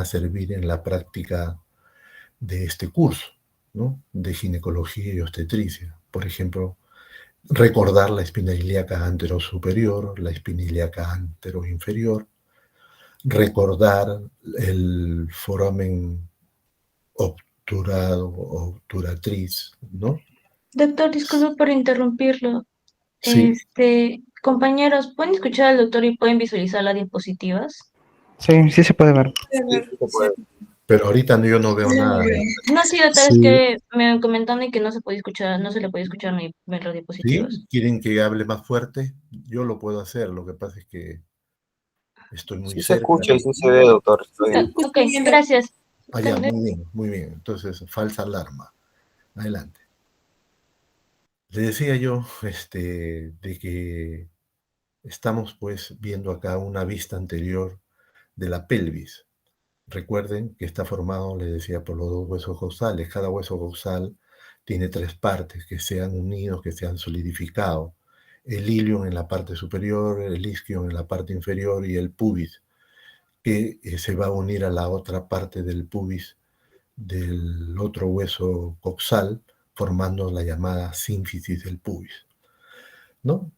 a servir en la práctica de este curso, ¿no? De ginecología y obstetricia. Por ejemplo, recordar la espina ilíaca anterosuperior, la espina ilíaca anteroinferior, recordar el foramen obturado o obturatriz, ¿no? Doctor, disculpe por interrumpirlo. Sí, Compañeros, ¿pueden escuchar al doctor y pueden visualizar las diapositivas? Sí, sí se puede ver. sí, pero ahorita yo no veo nada. No, sí, doctor, es Sí, que me comentaron que no se puede escuchar, no se le puede escuchar ni ver las diapositivas. ¿sí? ¿Quieren que hable más fuerte? Yo lo puedo hacer, lo que pasa es que estoy muy Sí se cerca. escucha y sí se ve, doctor. Está bien. Ok, gracias. Ah, ya, muy bien, muy bien. Entonces, falsa alarma. Adelante. Le decía yo, de que estamos pues viendo acá una vista anterior de la pelvis. Recuerden que está formado, les decía, por los dos huesos coxales. Cada hueso coxal tiene tres partes que se han unido, que se han solidificado. El ilion en la parte superior, el isquion en la parte inferior y el pubis, que se va a unir a la otra parte del pubis del otro hueso coxal, formando la llamada sínfisis del pubis, ¿no?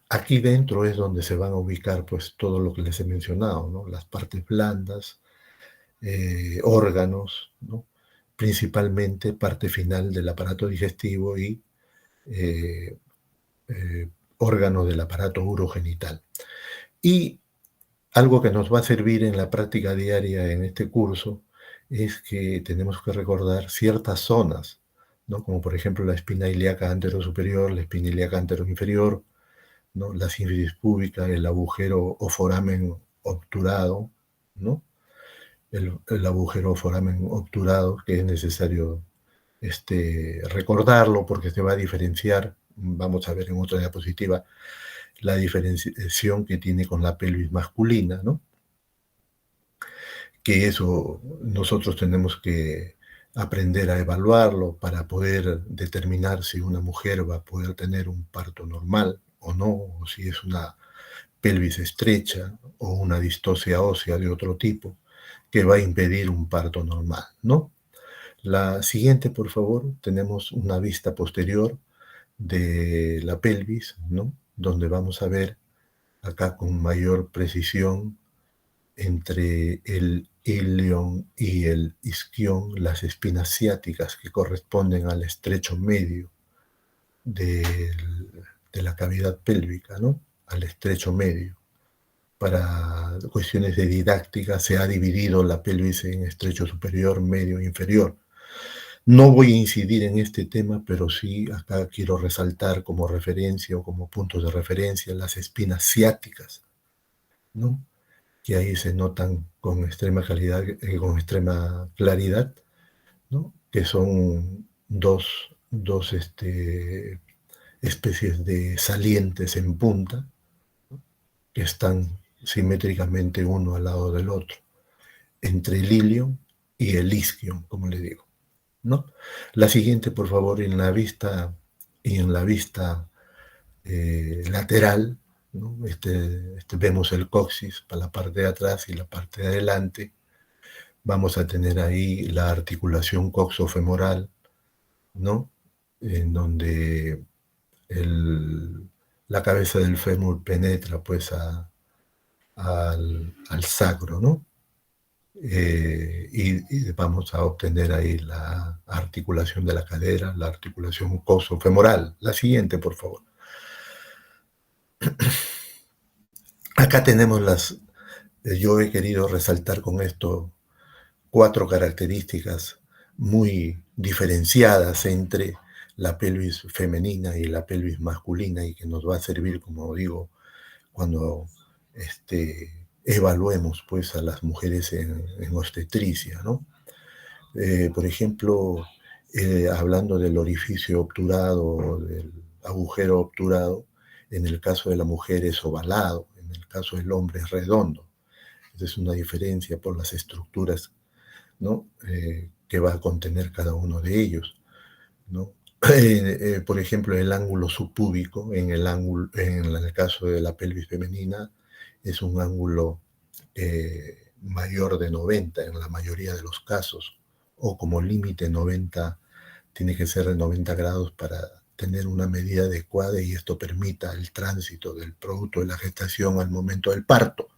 Aquí dentro es donde se van a ubicar pues todo lo que les he mencionado, ¿no? Las partes blandas, órganos, ¿no? Principalmente parte final del aparato digestivo y eh, órganos del aparato urogenital. Y algo que nos va a servir en la práctica diaria en este curso es que tenemos que recordar ciertas zonas, ¿no? Como por ejemplo la espina ilíaca anterosuperior, la espina ilíaca anteroinferior, ¿no? La sínfisis púbica, el agujero o foramen obturado, ¿no? El agujero o foramen obturado, que es necesario recordarlo porque se va a diferenciar, vamos a ver en otra diapositiva, la diferenciación que tiene con la pelvis masculina, ¿no? Que eso nosotros tenemos que aprender a evaluarlo para poder determinar si una mujer va a poder tener un parto normal o no, o si es una pelvis estrecha o una distosia ósea de otro tipo que va a impedir un parto normal, ¿no? La siguiente, por favor, tenemos una vista posterior de la pelvis, ¿no? Donde vamos a ver acá con mayor precisión entre el ilion y el isquion las espinas ciáticas que corresponden al estrecho medio de la cavidad pélvica, ¿no? Al estrecho medio. Para cuestiones de didáctica se ha dividido la pelvis en estrecho superior, medio e inferior. No voy a incidir en este tema, pero sí acá quiero resaltar como referencia o como puntos de referencia las espinas ciáticas, ¿no? Que ahí se notan con extrema con extrema claridad, ¿no? Que son dos especies de salientes en punta, ¿no? Que están simétricamente uno al lado del otro, entre el ilion y el isquion, como le digo, ¿no? La siguiente, por favor, en la vista lateral, ¿no? Vemos el coxis para la parte de atrás y la parte de adelante. Vamos a tener ahí la articulación coxofemoral, ¿no? En donde la cabeza del fémur penetra pues al sacro, ¿no? Y vamos a obtener ahí la articulación de la cadera, la articulación coxofemoral. La siguiente, por favor. Acá tenemos yo he querido resaltar con esto 4 características muy diferenciadas entre la pelvis femenina y la pelvis masculina y que nos va a servir, como digo, cuando evaluemos pues a las mujeres en obstetricia, ¿no? Por ejemplo, hablando del orificio obturado, del agujero obturado, en el caso de la mujer es ovalado, en el caso del hombre es redondo. Esa es una diferencia por las estructuras, ¿no? Que va a contener cada uno de ellos, ¿no? Por ejemplo, el ángulo subpúbico, en el caso de la pelvis femenina, es un ángulo mayor de 90 en la mayoría de los casos, o como límite 90, tiene que ser de 90 grados para tener una medida adecuada y esto permita el tránsito del producto de la gestación al momento del parto.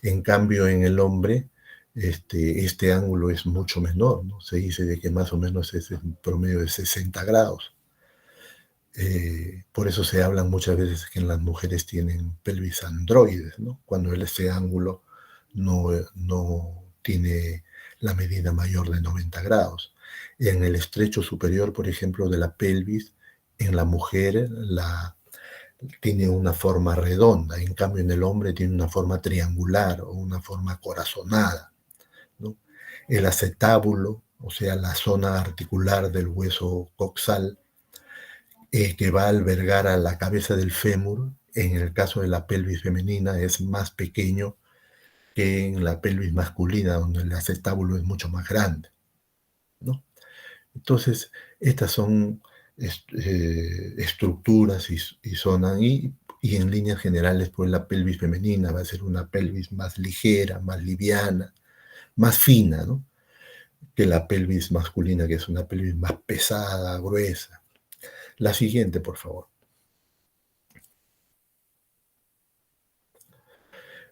En cambio, en el hombre, este ángulo es mucho menor, ¿no? Se dice de que más o menos es un promedio de 60 grados. Por eso se habla muchas veces que en las mujeres tienen pelvis androides, ¿no? Cuando ese ángulo no tiene la medida mayor de 90 grados. En el estrecho superior, por ejemplo, de la pelvis, en la mujer tiene una forma redonda, en cambio en el hombre tiene una forma triangular o una forma corazonada, ¿no? El acetábulo, o sea, la zona articular del hueso coxal, que va a albergar a la cabeza del fémur, en el caso de la pelvis femenina es más pequeño que en la pelvis masculina, donde el acetábulo es mucho más grande, ¿no? Entonces, estas son estructuras y zonas, y en líneas generales, pues la pelvis femenina va a ser una pelvis más ligera, más liviana, más fina, ¿no? Que la pelvis masculina, que es una pelvis más pesada, gruesa. La siguiente, por favor.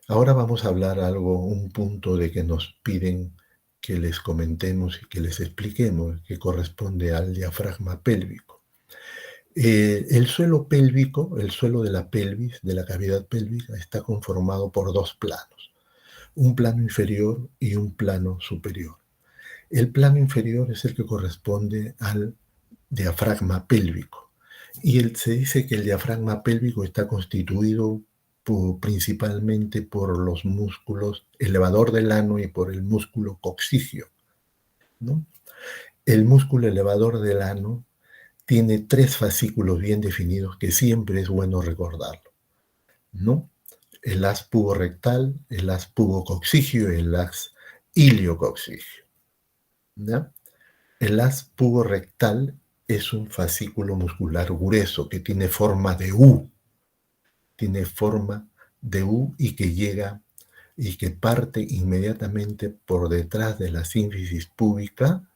Ahora vamos a hablar un punto de que nos piden que les comentemos y que les expliquemos, que corresponde al diafragma pélvico. El suelo pélvico, el suelo de la pelvis, de la cavidad pélvica, está conformado por dos planos, un plano inferior y un plano superior. El plano inferior es el que corresponde al diafragma pélvico, y se dice que el diafragma pélvico está constituido principalmente por los músculos elevador del ano y por el músculo coccígeo, ¿no? El músculo elevador del ano tiene tres fascículos bien definidos que siempre es bueno recordarlo, ¿no? El haz puborectal, el haz pubococcígeo y el haz iliococcígeo, ¿ya? El haz puborectal es un fascículo muscular grueso que tiene forma de U, y que llega y que parte inmediatamente por detrás de la sínfisis púbica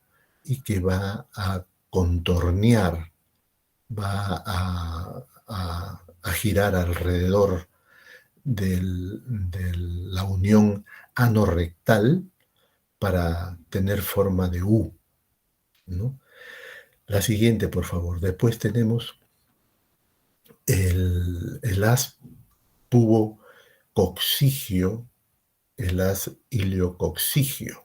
y que va a contornear, va a girar alrededor de la unión anorrectal para tener forma de U, ¿no? La siguiente, por favor. Después tenemos el haz pubococcígeo, el haz iliococcígeo.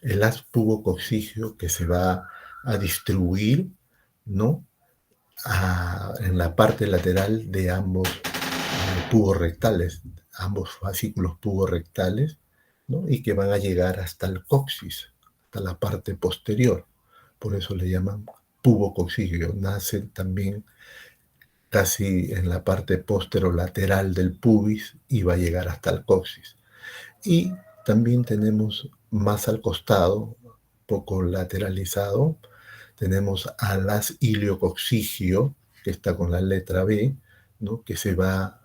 El haz pubococcígeo que se va a distribuir, ¿no? En la parte lateral de ambos puborectales, ambos fascículos puborectales, ¿no? Y que van a llegar hasta el coxis, hasta la parte posterior. Por eso le llaman pubococcígeo. Nace también casi en la parte posterolateral del pubis y va a llegar hasta el coxis. Y también tenemos más al costado, poco lateralizado, tenemos al haz iliococcígeo, que está con la letra B, ¿no? que va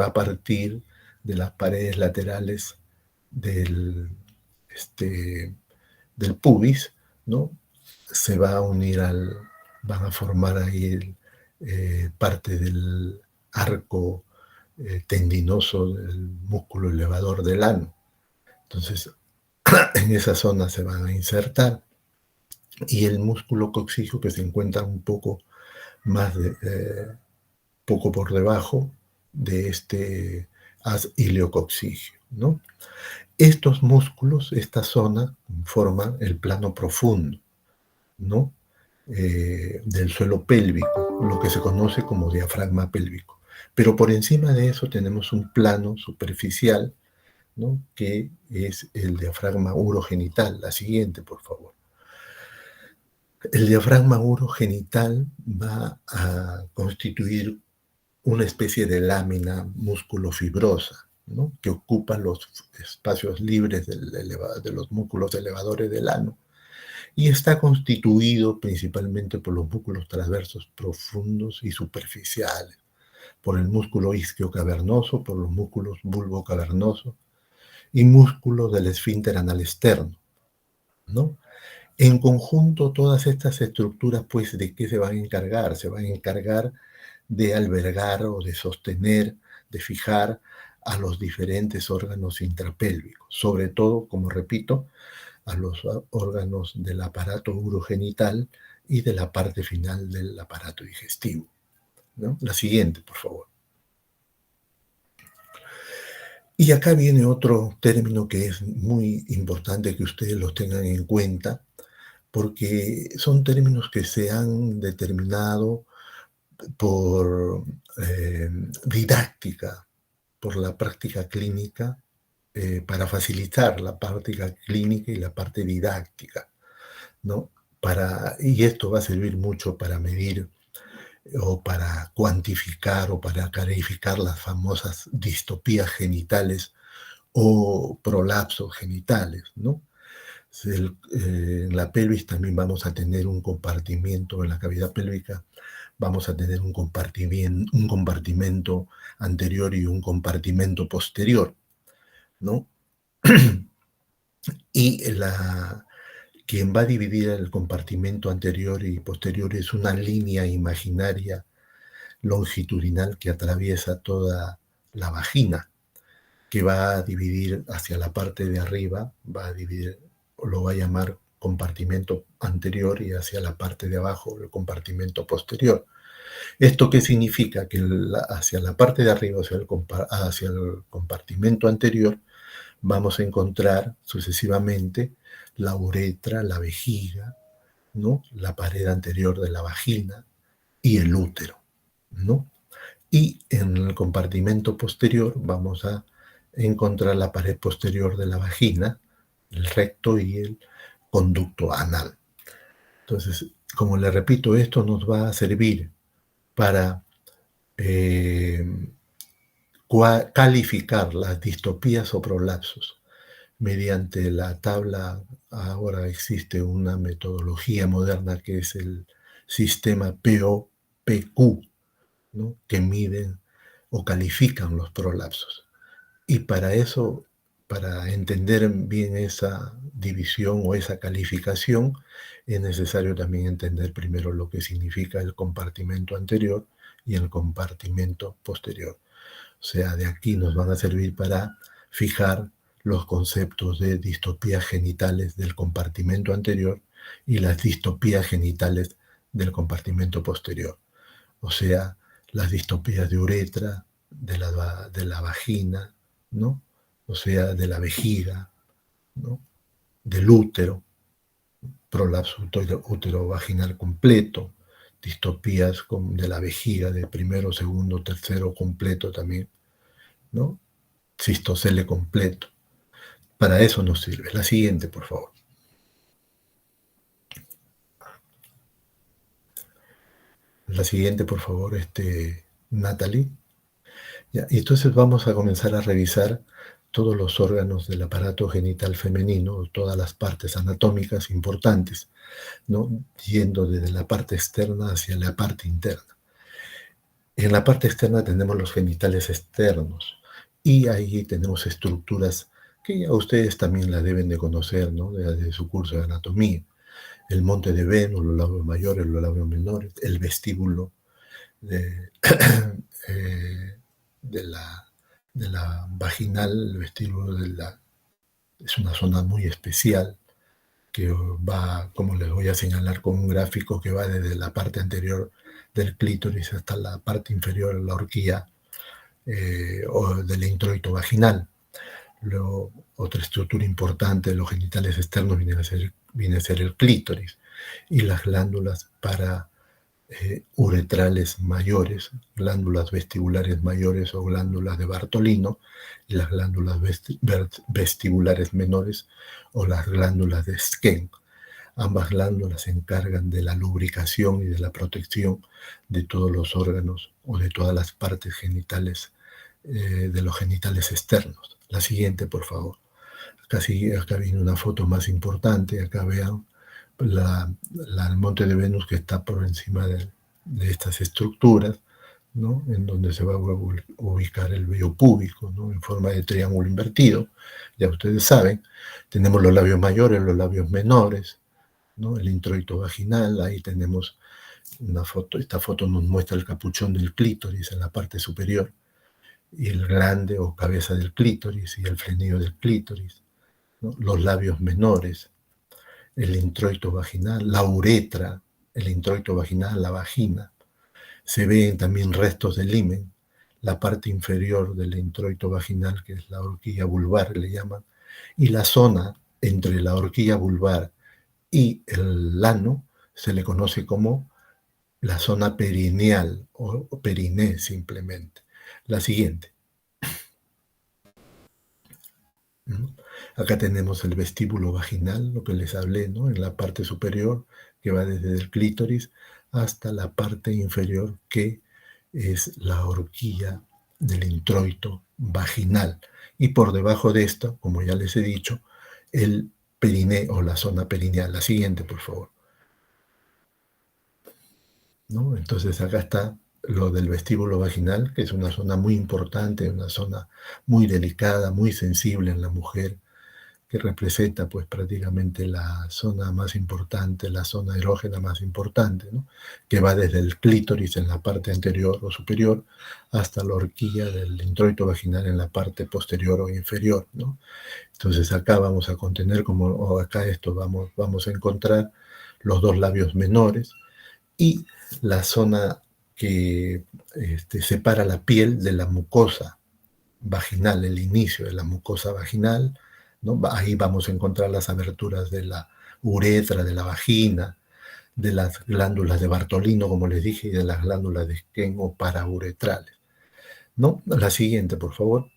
a partir de las paredes laterales del pubis, ¿no? Se va a unir van a formar ahí parte del arco tendinoso del músculo elevador del ano. Entonces, en esa zona se van a insertar, y el músculo coccígeo, que se encuentra un poco poco por debajo de este haz iliococcígeo, ¿no? Estos músculos, esta zona, forman el plano profundo, ¿no? Del suelo pélvico, lo que se conoce como diafragma pélvico. Pero por encima de eso tenemos un plano superficial, ¿no? Que es el diafragma urogenital. La siguiente, por favor. El diafragma urogenital va a constituir una especie de lámina musculofibrosa, ¿no? Que ocupa los espacios libres de los músculos elevadores del ano, y está constituido principalmente por los músculos transversos profundos y superficiales, por el músculo isquiocavernoso, por los músculos bulbocavernosos y músculo del esfínter anal externo, ¿no? En conjunto, todas estas estructuras, pues, ¿de qué se van a encargar? Se van a encargar de albergar o de sostener, de fijar a los diferentes órganos intrapélvicos, sobre todo, como repito, a los órganos del aparato urogenital y de la parte final del aparato digestivo, ¿no? La siguiente, por favor. Y acá viene otro término que es muy importante que ustedes lo tengan en cuenta, porque son términos que se han determinado por didáctica, por la práctica clínica, para facilitar la práctica clínica y la parte didáctica, ¿no? Y esto va a servir mucho para medir o para cuantificar o para clarificar las famosas distopías genitales o prolapsos genitales, ¿no? En la pelvis también vamos a tener un compartimiento, en la cavidad pélvica vamos a tener un compartimento anterior y un compartimento posterior, ¿no? Y quien va a dividir el compartimento anterior y posterior es una línea imaginaria longitudinal que atraviesa toda la vagina, que va a dividir hacia la parte de arriba, va a dividir, lo va a llamar compartimento anterior, y hacia la parte de abajo el compartimento posterior. ¿Esto qué significa? Que hacia la parte de arriba, hacia el compartimento anterior, vamos a encontrar sucesivamente la uretra, la vejiga, ¿no? La pared anterior de la vagina y el útero, ¿no? Y en el compartimento posterior vamos a encontrar la pared posterior de la vagina, el recto y el conducto anal. Entonces, como le repito, esto nos va a servir para calificar las distopías o prolapsos mediante la tabla. Ahora existe una metodología moderna que es el sistema PO-PQ, ¿no? Que miden o califican los prolapsos. Y para eso, para entender bien esa división o esa calificación, es necesario también entender primero lo que significa el compartimento anterior y el compartimento posterior. O sea, de aquí nos van a servir para fijar los conceptos de distopías genitales del compartimento anterior y las distopías genitales del compartimento posterior. O sea, las distopías de uretra, de la vagina, ¿no? O sea, de la vejiga, ¿no? Del útero, prolapso útero vaginal completo, distopías de la vejiga de primero, segundo, tercero completo también, ¿no? Cistocele completo. Para eso nos sirve. La siguiente, por favor. La siguiente, por favor, Natalie. Ya, y entonces vamos a comenzar a revisar todos los órganos del aparato genital femenino, todas las partes anatómicas importantes, ¿no? Yendo desde la parte externa hacia la parte interna. En la parte externa tenemos los genitales externos y ahí tenemos estructuras que ya ustedes también las deben de conocer, ¿no? De su curso de anatomía. El monte de Venus, los labios mayores, los labios menores, el vestíbulo de, de la vaginal, el vestíbulo es una zona muy especial que va, como les voy a señalar con un gráfico, que va desde la parte anterior del clítoris hasta la parte inferior, la horquilla o del introito vaginal. Luego, otra estructura importante de los genitales externos viene a ser el clítoris y las glándulas uretrales mayores, glándulas vestibulares mayores o glándulas de Bartolino, y las glándulas vestibulares menores o las glándulas de Skene. Ambas glándulas se encargan de la lubricación y de la protección de todos los órganos o de todas las partes genitales, de los genitales externos. La siguiente, por favor. Acá viene una foto más importante. Acá vean el monte de Venus que está por encima de estas estructuras, ¿no? En donde se va a ubicar el vello púbico, ¿no? En forma de triángulo invertido, ya ustedes saben. Tenemos los labios mayores, los labios menores, ¿no? El introito vaginal, ahí tenemos una foto. Esta foto nos muestra el capuchón del clítoris en la parte superior, y el glande o cabeza del clítoris y el frenillo del clítoris, ¿no? Los labios menores, el introito vaginal, la uretra, el introito vaginal, la vagina. Se ven también restos de himen, la parte inferior del introito vaginal, que es la horquilla vulvar, le llaman, y la zona entre la horquilla vulvar y el ano se le conoce como la zona perineal o periné simplemente. La siguiente. Acá tenemos el vestíbulo vaginal, lo que les hablé, ¿no? En la parte superior, que va desde el clítoris hasta la parte inferior, que es la horquilla del introito vaginal. Y por debajo de esto, como ya les he dicho, el periné o la zona perineal. La siguiente, por favor. ¿No? Entonces acá está lo del vestíbulo vaginal, que es una zona muy importante, una zona muy delicada, muy sensible en la mujer, que representa pues prácticamente la zona más importante, la zona erógena más importante, ¿no? Que va desde el clítoris en la parte anterior o superior hasta la horquilla del introito vaginal en la parte posterior o inferior, ¿no? Entonces acá vamos a contener, o acá esto vamos a encontrar los dos labios menores y la zona que separa la piel de la mucosa vaginal, el inicio de la mucosa vaginal, ¿no? Ahí vamos a encontrar las aberturas de la uretra, de la vagina, de las glándulas de Bartolino, como les dije, y de las glándulas de Skene o parauretrales, ¿no? La siguiente, por favor.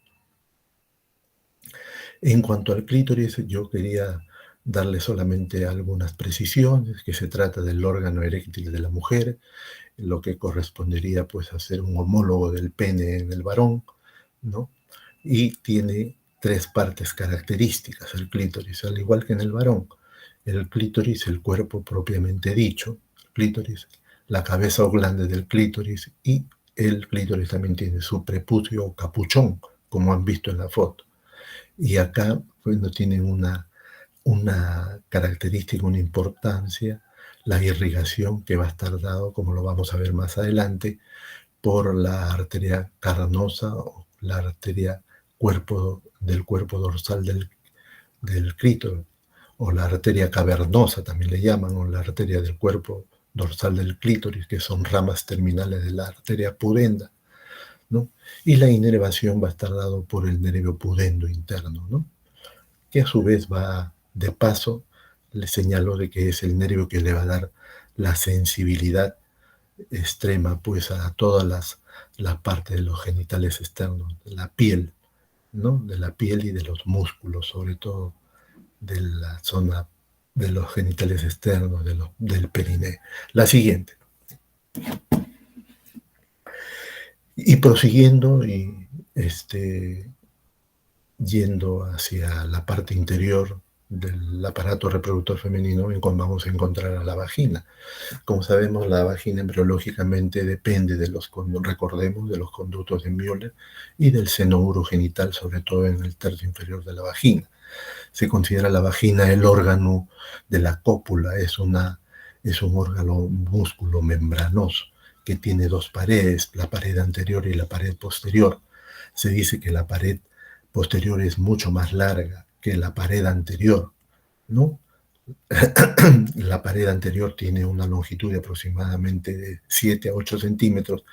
En cuanto al clítoris, yo quería darle solamente algunas precisiones, que se trata del órgano eréctil de la mujer, lo que correspondería pues a ser un homólogo del pene en el varón, ¿no? Y tiene tres partes características el clítoris, al igual que en el varón. El clítoris, el cuerpo propiamente dicho, el clítoris, la cabeza o glande del clítoris, y el clítoris también tiene su prepucio o capuchón, como han visto en la foto. Y acá pues, no tienen una característica, una importancia, la irrigación que va a estar dado, como lo vamos a ver más adelante, por la arteria carnosa o la arteria del cuerpo dorsal del clítoris, o la arteria cavernosa también le llaman, o la arteria del cuerpo dorsal del clítoris, que son ramas terminales de la arteria pudenda, ¿no? Y la inervación va a estar dado por el nervio pudendo interno, ¿no? Que a su vez va, de paso, le señaló de que es el nervio que le va a dar la sensibilidad extrema pues a todas las partes de los genitales externos, de la piel, ¿no? De la piel y de los músculos, sobre todo de la zona de los genitales externos, del periné. La siguiente. Y prosiguiendo y yendo hacia la parte interior del aparato reproductor femenino, vamos a encontrar a la vagina. Como sabemos, la vagina embriológicamente depende recordemos, de los conductos de Müller y del seno urogenital, sobre todo en el tercio inferior de la vagina. Se considera la vagina el órgano de la cópula, es un órgano músculo membranoso que tiene dos paredes, la pared anterior y la pared posterior. Se dice que la pared posterior es mucho más larga que la pared anterior, ¿no? La pared anterior tiene una longitud de aproximadamente de 7 a 8 centímetros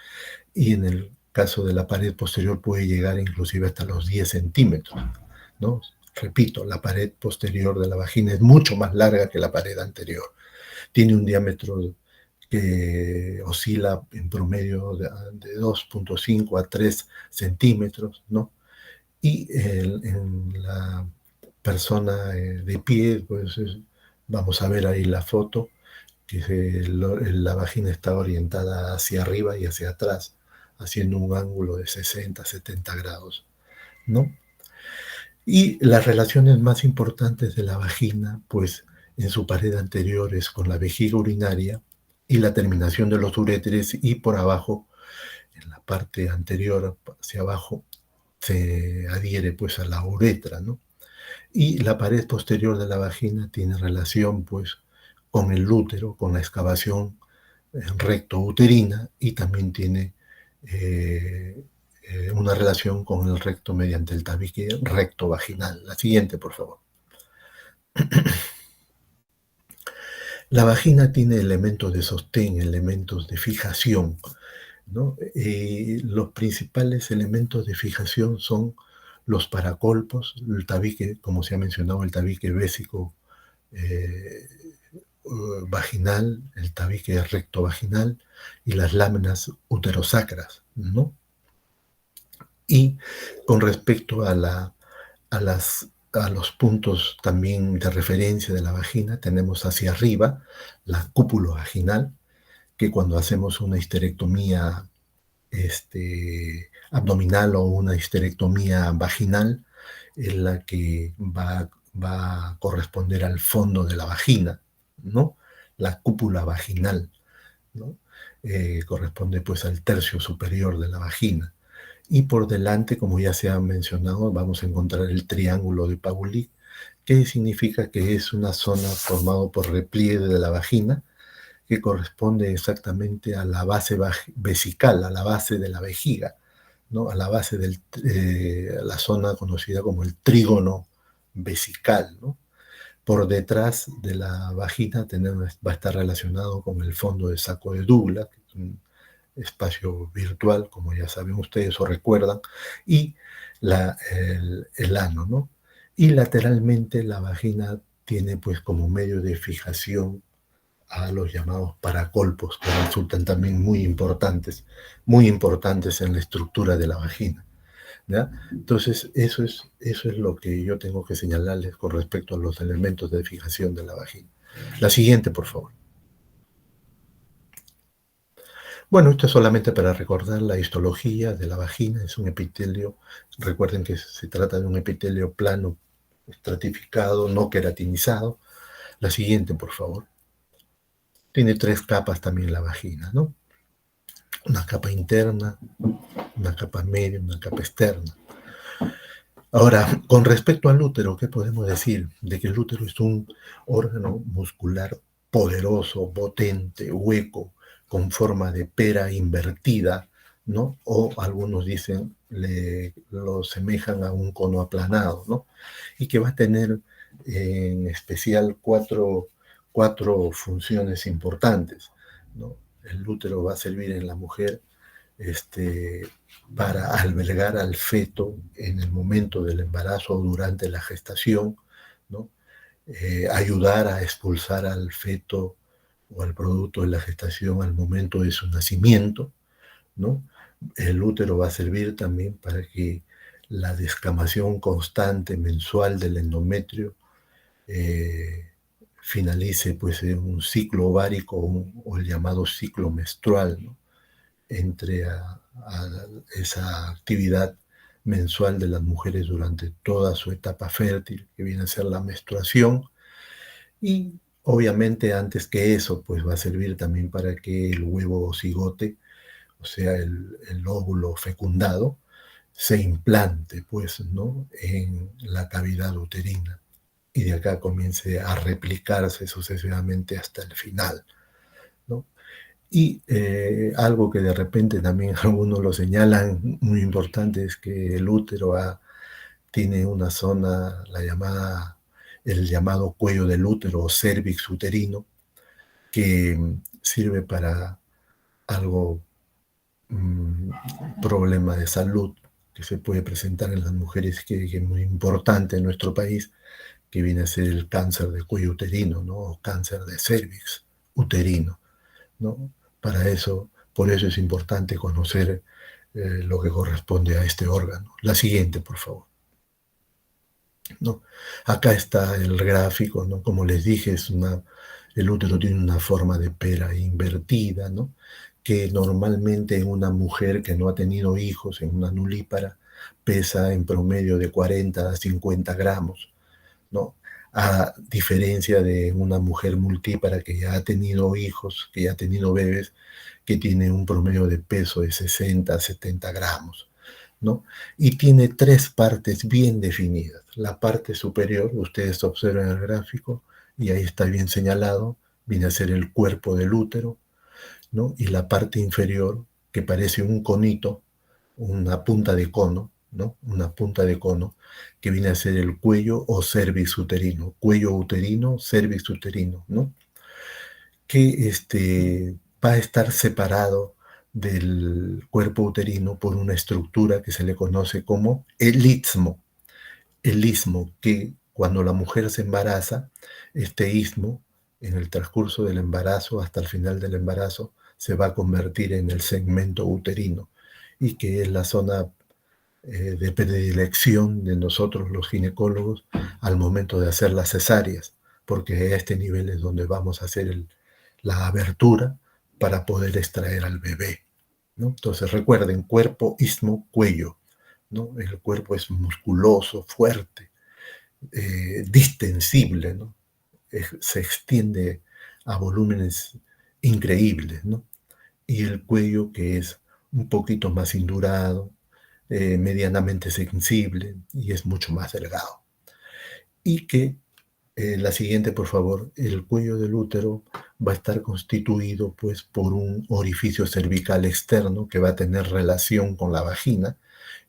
y en el caso de la pared posterior puede llegar inclusive hasta los 10 centímetros, ¿no? Repito, la pared posterior de la vagina es mucho más larga que la pared anterior. Tiene un diámetro que oscila en promedio de 2.5 a 3 centímetros, ¿no? Y en la persona de pie, pues vamos a ver ahí la foto, que la vagina está orientada hacia arriba y hacia atrás, haciendo un ángulo de 60, 70 grados, ¿no? Y las relaciones más importantes de la vagina, pues en su pared anterior es con la vejiga urinaria y la terminación de los uréteres, y por abajo, en en la parte anterior hacia abajo, se adhiere pues a la uretra, ¿no? Y la pared posterior de la vagina tiene relación pues con el útero, con la excavación recto-uterina, y también tiene una relación con el recto mediante el tabique recto vaginal. La siguiente, por favor. La vagina tiene elementos de sostén, elementos de fijación, ¿no? Los principales elementos de fijación son los paracolpos, el tabique, como se ha mencionado, el tabique bésico eh, vaginal, el tabique recto vaginal y las láminas uterosacras, ¿no? Y con respecto a los puntos también de referencia de la vagina, tenemos hacia arriba la cúpula vaginal, que cuando hacemos una histerectomía abdominal o una histerectomía vaginal, es la que va a corresponder al fondo de la vagina, ¿no? La cúpula vaginal, ¿no? Corresponde pues al tercio superior de la vagina. Y por delante, como ya se ha mencionado, vamos a encontrar el triángulo de Pauli, que significa que es una zona formada por repliegue de la vagina, que corresponde exactamente a la base vesical, a la base de la vejiga, ¿no? A la base de la zona conocida como el trígono vesical, ¿no? Por detrás de la vagina va a estar relacionado con el fondo de saco de Douglas, que es un espacio virtual, como ya saben ustedes o recuerdan, y el ano, ¿no? Y lateralmente la vagina tiene pues como medio de fijación a los llamados paracolpos, que resultan también muy importantes en la estructura de la vagina, ¿ya? Entonces, eso es lo que yo tengo que señalarles con respecto a los elementos de fijación de la vagina. La siguiente, por favor. Bueno, esto es solamente para recordar la histología de la vagina. Es un epitelio, recuerden que se trata de un epitelio plano, estratificado, no queratinizado. La siguiente, por favor. Tiene 3 capas también la vagina, ¿no? Una capa interna, una capa media, una capa externa. Ahora, con respecto al útero, ¿qué podemos decir? De que el útero es un órgano muscular poderoso, potente, hueco, con forma de pera invertida, ¿no? O algunos dicen, lo semejan a un cono aplanado, ¿no? Y que va a tener en especial cuatro funciones importantes, ¿no? El útero va a servir en la mujer para albergar al feto en el momento del embarazo o durante la gestación, ¿no? Ayudar a expulsar al feto o al producto de la gestación al momento de su nacimiento, ¿no? El útero va a servir también para que la descamación constante mensual del endometrio finalice pues en un ciclo ovárico o el llamado ciclo menstrual, ¿no? Entre a esa actividad mensual de las mujeres durante toda su etapa fértil, que viene a ser la menstruación. Y obviamente antes que eso, pues va a servir también para que el huevo cigote, o sea, el óvulo fecundado, se implante, pues, ¿no? En la cavidad uterina. Y de acá comience a replicarse sucesivamente hasta el final, ¿no? Y algo que de repente también algunos lo señalan muy importante es que el útero tiene una zona, el llamado cuello del útero o cervix uterino, que sirve para algo, problema de salud que se puede presentar en las mujeres, que es muy importante en nuestro país, que viene a ser el cáncer de cuello uterino, ¿no? O cáncer de cervix uterino, ¿no? Por eso es importante conocer lo que corresponde a este órgano. La siguiente, por favor, ¿no? Acá está el gráfico, ¿no? Como les dije, el útero tiene una forma de pera invertida, ¿no? Que normalmente en una mujer que no ha tenido hijos, en una nulípara, pesa en promedio de 40 a 50 gramos, ¿no? a diferencia de una mujer multípara que ya ha tenido hijos, que ya ha tenido bebés, que tiene un promedio de peso de 60 a 70 gramos, ¿no? Y tiene tres partes bien definidas. La parte superior, ustedes observan el gráfico, y ahí está bien señalado, viene a ser el cuerpo del útero, ¿no? Y la parte inferior, que parece un conito, una punta de cono, ¿no? Una punta de cono, que viene a ser el cuello o cervix uterino, cuello uterino, cervix uterino, ¿no? Que va a estar separado del cuerpo uterino por una estructura que se le conoce como el istmo. El istmo, que cuando la mujer se embaraza, este istmo, en el transcurso del embarazo hasta el final del embarazo, se va a convertir en el segmento uterino, y que es la zona de predilección de nosotros los ginecólogos al momento de hacer las cesáreas, porque a este nivel es donde vamos a hacer la abertura para poder extraer al bebé, ¿no? Entonces recuerden, cuerpo, istmo, cuello, ¿no? El cuerpo es musculoso, fuerte, distensible, ¿no? Se extiende a volúmenes increíbles, ¿no? Y el cuello, que es un poquito más indurado, medianamente sensible, y es mucho más delgado. Y que la siguiente, por favor, el cuello del útero va a estar constituido pues por un orificio cervical externo que va a tener relación con la vagina,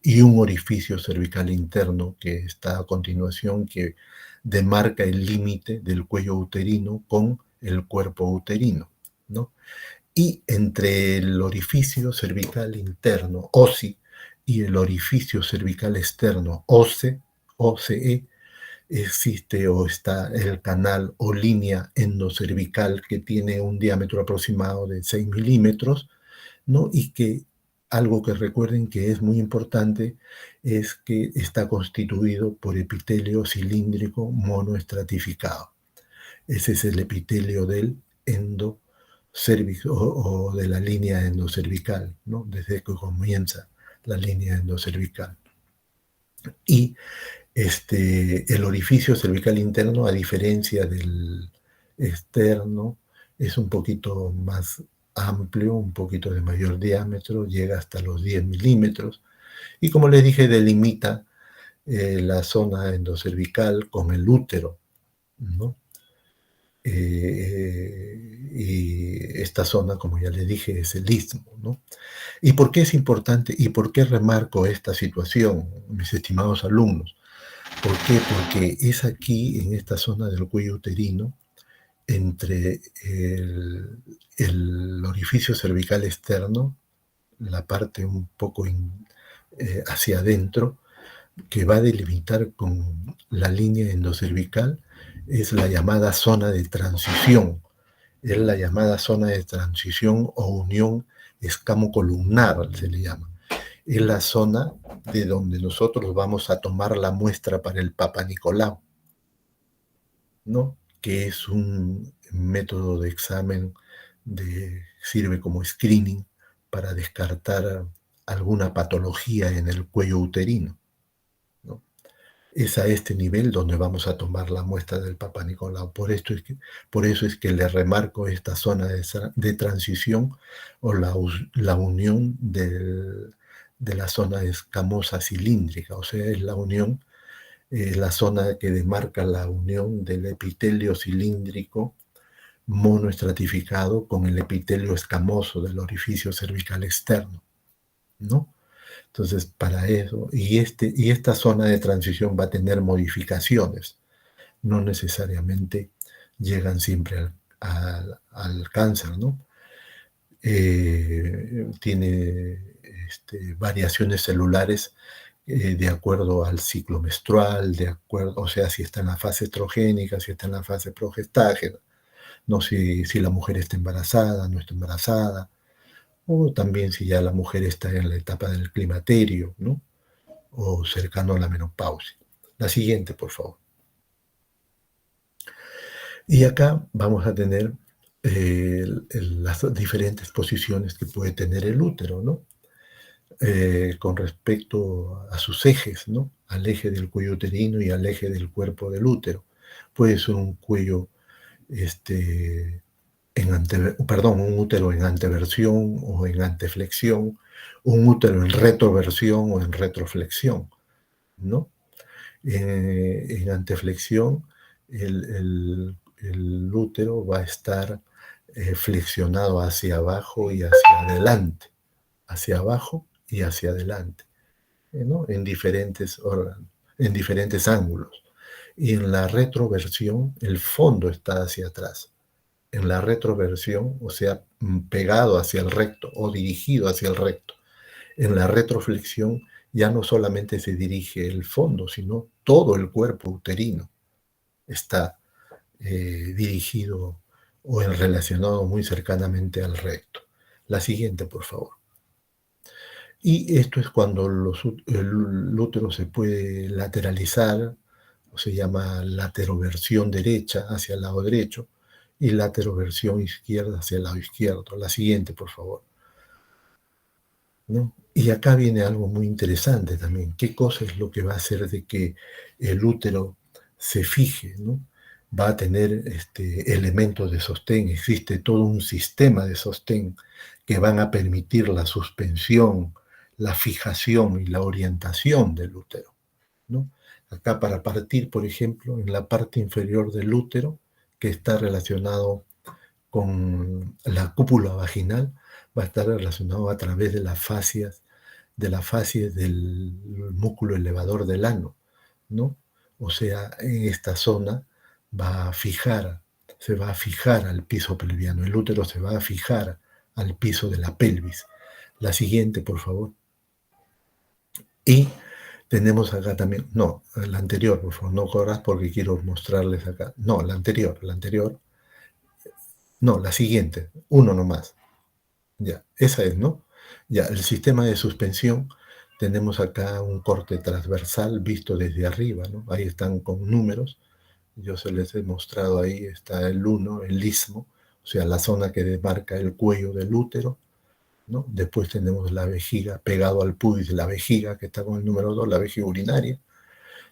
y un orificio cervical interno que está a continuación, que demarca el límite del cuello uterino con el cuerpo uterino, ¿no? Y entre el orificio cervical interno, OSI, y el orificio cervical externo, OCE, existe o está el canal o línea endocervical, que tiene un diámetro aproximado de 6 milímetros, ¿no? Y que algo que recuerden que es muy importante es que está constituido por epitelio cilíndrico monoestratificado. Ese es el epitelio del endocervix o de la línea endocervical, ¿no? Desde que comienza la línea endocervical. Y el orificio cervical interno, a diferencia del externo, es un poquito más amplio, un poquito de mayor diámetro, llega hasta los 10 milímetros, y como les dije, delimita la zona endocervical con el útero, ¿no? Y esta zona, como ya les dije, es el istmo, ¿no? ¿Y por qué es importante y por qué remarco esta situación, mis estimados alumnos? ¿Por qué? Porque es aquí, en esta zona del cuello uterino, entre el orificio cervical externo, la parte un poco hacia adentro, que va a delimitar con la línea endocervical, es la llamada zona de transición. Es la llamada zona de transición o unión escamocolumnar, se le llama. Es la zona de donde nosotros vamos a tomar la muestra para el Papa Nicolau, ¿no? Que es un método de examen, sirve como screening para descartar alguna patología en el cuello uterino, ¿no? Es a este nivel donde vamos a tomar la muestra del Papa Nicolau. Por eso es que le remarco esta zona de transición, o la unión de la zona escamosa cilíndrica, o sea, es la unión, la zona que demarca la unión del epitelio cilíndrico monoestratificado con el epitelio escamoso del orificio cervical externo, ¿no? Entonces, para eso, y esta zona de transición va a tener modificaciones, no necesariamente llegan siempre al cáncer, ¿no? Tiene variaciones celulares de acuerdo al ciclo menstrual, o sea, si está en la fase estrogénica, si está en la fase progestágena, no sé si la mujer está embarazada, no está embarazada, o también si ya la mujer está en la etapa del climaterio, ¿no? O cercano a la menopausia. La siguiente, por favor. Y acá vamos a tener las diferentes posiciones que puede tener el útero, ¿no? Con respecto a sus ejes, ¿no? Al eje del cuello uterino y al eje del cuerpo del útero. Puede ser un cuello, un útero en anteversión o en anteflexión, un útero en retroversión o en retroflexión, ¿no? En anteflexión, el útero va a estar flexionado hacia abajo y hacia adelante, hacia abajo y hacia adelante, ¿no? En diferentes órganos, en diferentes ángulos. Y en la retroversión, el fondo está hacia atrás. En la retroversión, o sea, pegado hacia el recto o dirigido hacia el recto. En la retroflexión ya no solamente se dirige el fondo, sino todo el cuerpo uterino está dirigido o relacionado muy cercanamente al recto. La siguiente, por favor. Y esto es cuando el útero se puede lateralizar, o se llama lateroversión derecha hacia el lado derecho, y lateroversión izquierda hacia el lado izquierdo. La siguiente, por favor, ¿no? Y acá viene algo muy interesante también. ¿Qué cosa es lo que va a hacer de que el útero se fije, ¿no? Va a tener elementos de sostén. Existe todo un sistema de sostén que van a permitir la suspensión, la fijación y la orientación del útero, ¿no? Acá para partir, por ejemplo, en la parte inferior del útero, que está relacionado con la cúpula vaginal, va a estar relacionado a través de las fascias del músculo elevador del ano, ¿no? O sea, en esta zona se va a fijar al piso pelviano, el útero se va a fijar al piso de la pelvis. La siguiente, por favor. Y tenemos acá también, no, la anterior, por favor, no corras porque quiero mostrarles acá. No, la anterior, no, la siguiente, uno nomás. Ya, esa es, ¿no? Ya, el sistema de suspensión, tenemos acá un corte transversal visto desde arriba, ¿no? Ahí están con números, yo se les he mostrado ahí, está el 1, el istmo, o sea, la zona que demarca el cuello del útero, ¿no? Después tenemos la vejiga pegado al pubis, la vejiga que está con el número 2, la vejiga urinaria.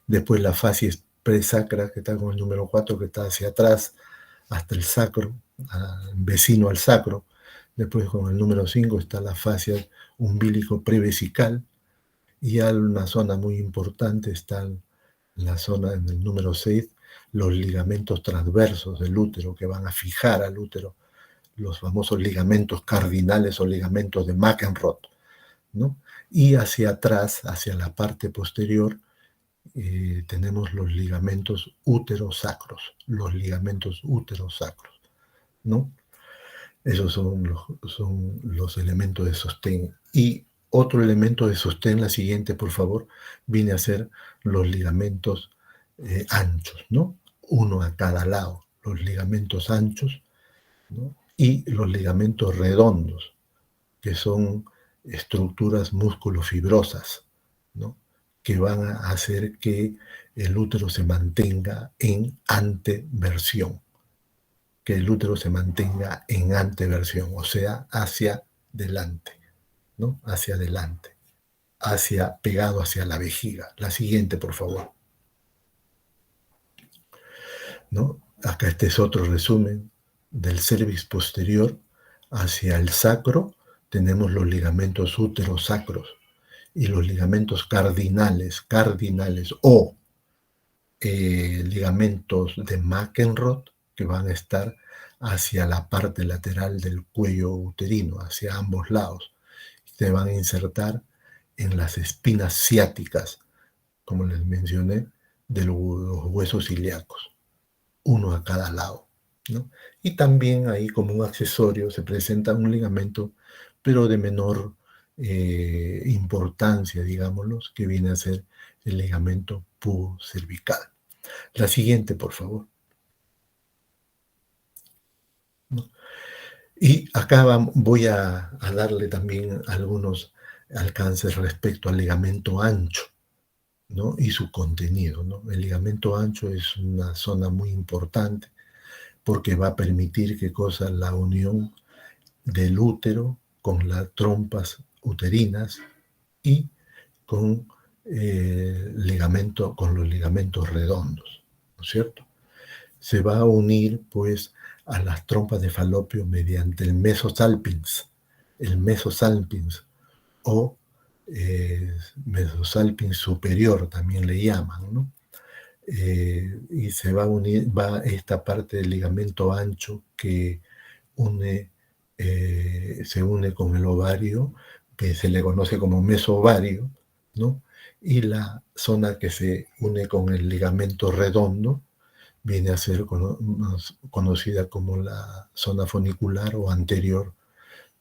Después la fascia presacra que está con el número 4, que está hacia atrás hasta el sacro, vecino al sacro. Después con el número 5 está la fascia umbilico prevesical. Y ya una zona muy importante está la zona en el número 6, los ligamentos transversos del útero que van a fijar al útero, los famosos ligamentos cardinales o ligamentos de McEnroth, ¿no? Y hacia atrás, hacia la parte posterior, tenemos los ligamentos úterosacros, ¿no? Esos son los elementos de sostén. Y otro elemento de sostén, la siguiente, por favor, viene a ser los ligamentos anchos, ¿no? Uno a cada lado, los ligamentos anchos, ¿no? Y los ligamentos redondos, que son estructuras musculofibrosas, ¿no? Que van a hacer que el útero se mantenga en anteversión, o sea, hacia adelante, ¿no? Hacia adelante, pegado hacia la vejiga. La siguiente, por favor, ¿no? Acá este es otro resumen del cervix posterior hacia el sacro. Tenemos los ligamentos úterosacros y los ligamentos cardinales o ligamentos de McEnroth, que van a estar hacia la parte lateral del cuello uterino, hacia ambos lados. Se van a insertar en las espinas ciáticas, como les mencioné, de los huesos ilíacos, uno a cada lado, ¿no? Y también ahí como un accesorio se presenta un ligamento, pero de menor importancia, digámoslo, que viene a ser el ligamento pubocervical. La siguiente, por favor. ¿No? Y acá voy a darle también algunos alcances respecto al ligamento ancho, ¿no? Y su contenido, ¿no? El ligamento ancho es una zona muy importante porque va a permitir la unión del útero con las trompas uterinas y con, con los ligamentos redondos, ¿no es cierto? se va a unir pues a las trompas de falopio mediante el mesosalpins, o mesosalpins superior también le llaman, ¿no? Y se va a unir, va esta parte del ligamento ancho que se une con el ovario, que se le conoce como mesovario, ¿no? Y la zona que se une con el ligamento redondo viene a ser conocida como la zona funicular o anterior,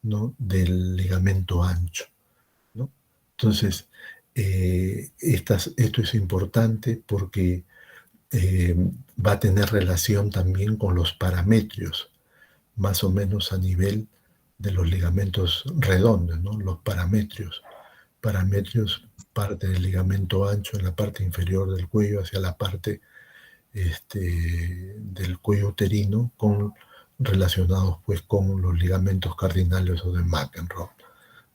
¿no?, del ligamento ancho, ¿no? Entonces, esto es importante porque va a tener relación también con los parametrios, más o menos a nivel de los ligamentos redondos, ¿no? Los parametrios. Parametrios parte del ligamento ancho en la parte inferior del cuello hacia la parte del cuello uterino, relacionados pues con los ligamentos cardinales o de McEnroe,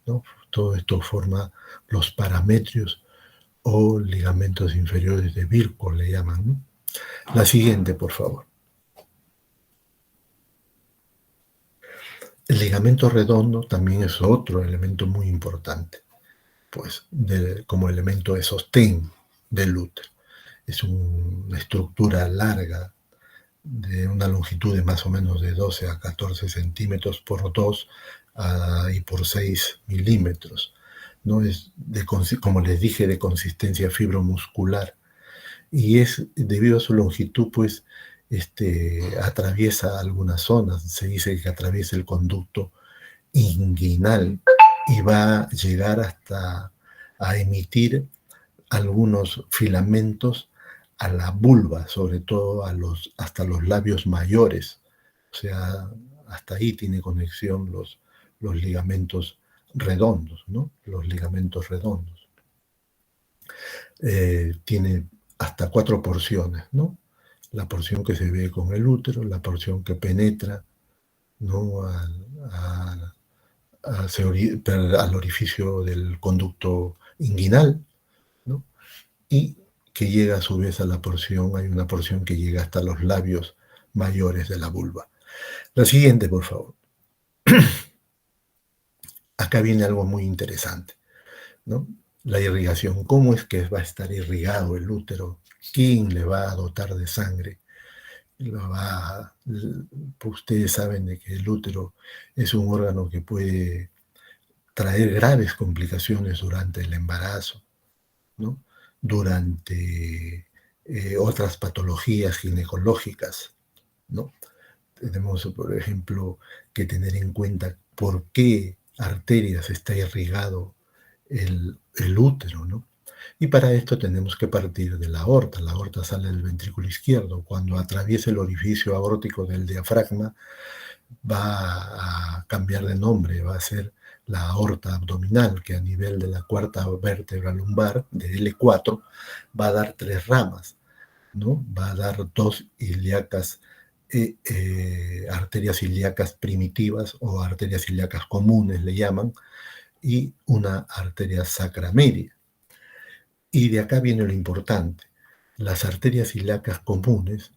¿no? Todo esto forma los parametrios o ligamentos inferiores de Virchow, le llaman, ¿no? La siguiente, por favor. El ligamento redondo también es otro elemento muy importante, pues como elemento de sostén del útero. Es una estructura larga de una longitud de más o menos de 12 a 14 centímetros por 2 y por 6 milímetros, ¿no? Es como les dije, de consistencia fibromuscular, y es debido a su longitud, pues atraviesa algunas zonas. Se dice que atraviesa el conducto inguinal y va a llegar hasta a emitir algunos filamentos a la vulva, sobre todo hasta los labios mayores. O sea, hasta ahí tiene conexión los ligamentos redondos, ¿no? Los ligamentos redondos. Tiene hasta 4 porciones, ¿no? La porción que se ve con el útero, la porción que penetra, ¿no?, al orificio del conducto inguinal, ¿no?, y que llega a su vez a hay una porción que llega hasta los labios mayores de la vulva. La siguiente, por favor. Acá viene algo muy interesante, ¿no? La irrigación. ¿Cómo es que va a estar irrigado el útero? ¿Quién le va a dotar de sangre? Ustedes saben de que el útero es un órgano que puede traer graves complicaciones durante el embarazo, ¿no?, durante otras patologías ginecológicas, ¿no? Tenemos, por ejemplo, que tener en cuenta por qué arterias está irrigado el útero, ¿no? Y para esto tenemos que partir de la aorta. La aorta sale del ventrículo izquierdo. Cuando atraviesa el orificio aórtico del diafragma, va a cambiar de nombre, va a ser la aorta abdominal, que a nivel de la cuarta vértebra lumbar, de L4, va a dar 3 ramas, ¿no? Va a dar 2 ilíacas, arterias ilíacas primitivas o arterias ilíacas comunes, le llaman, y una arteria sacra media. Y de acá viene lo importante. Las arterias ilíacas comunes,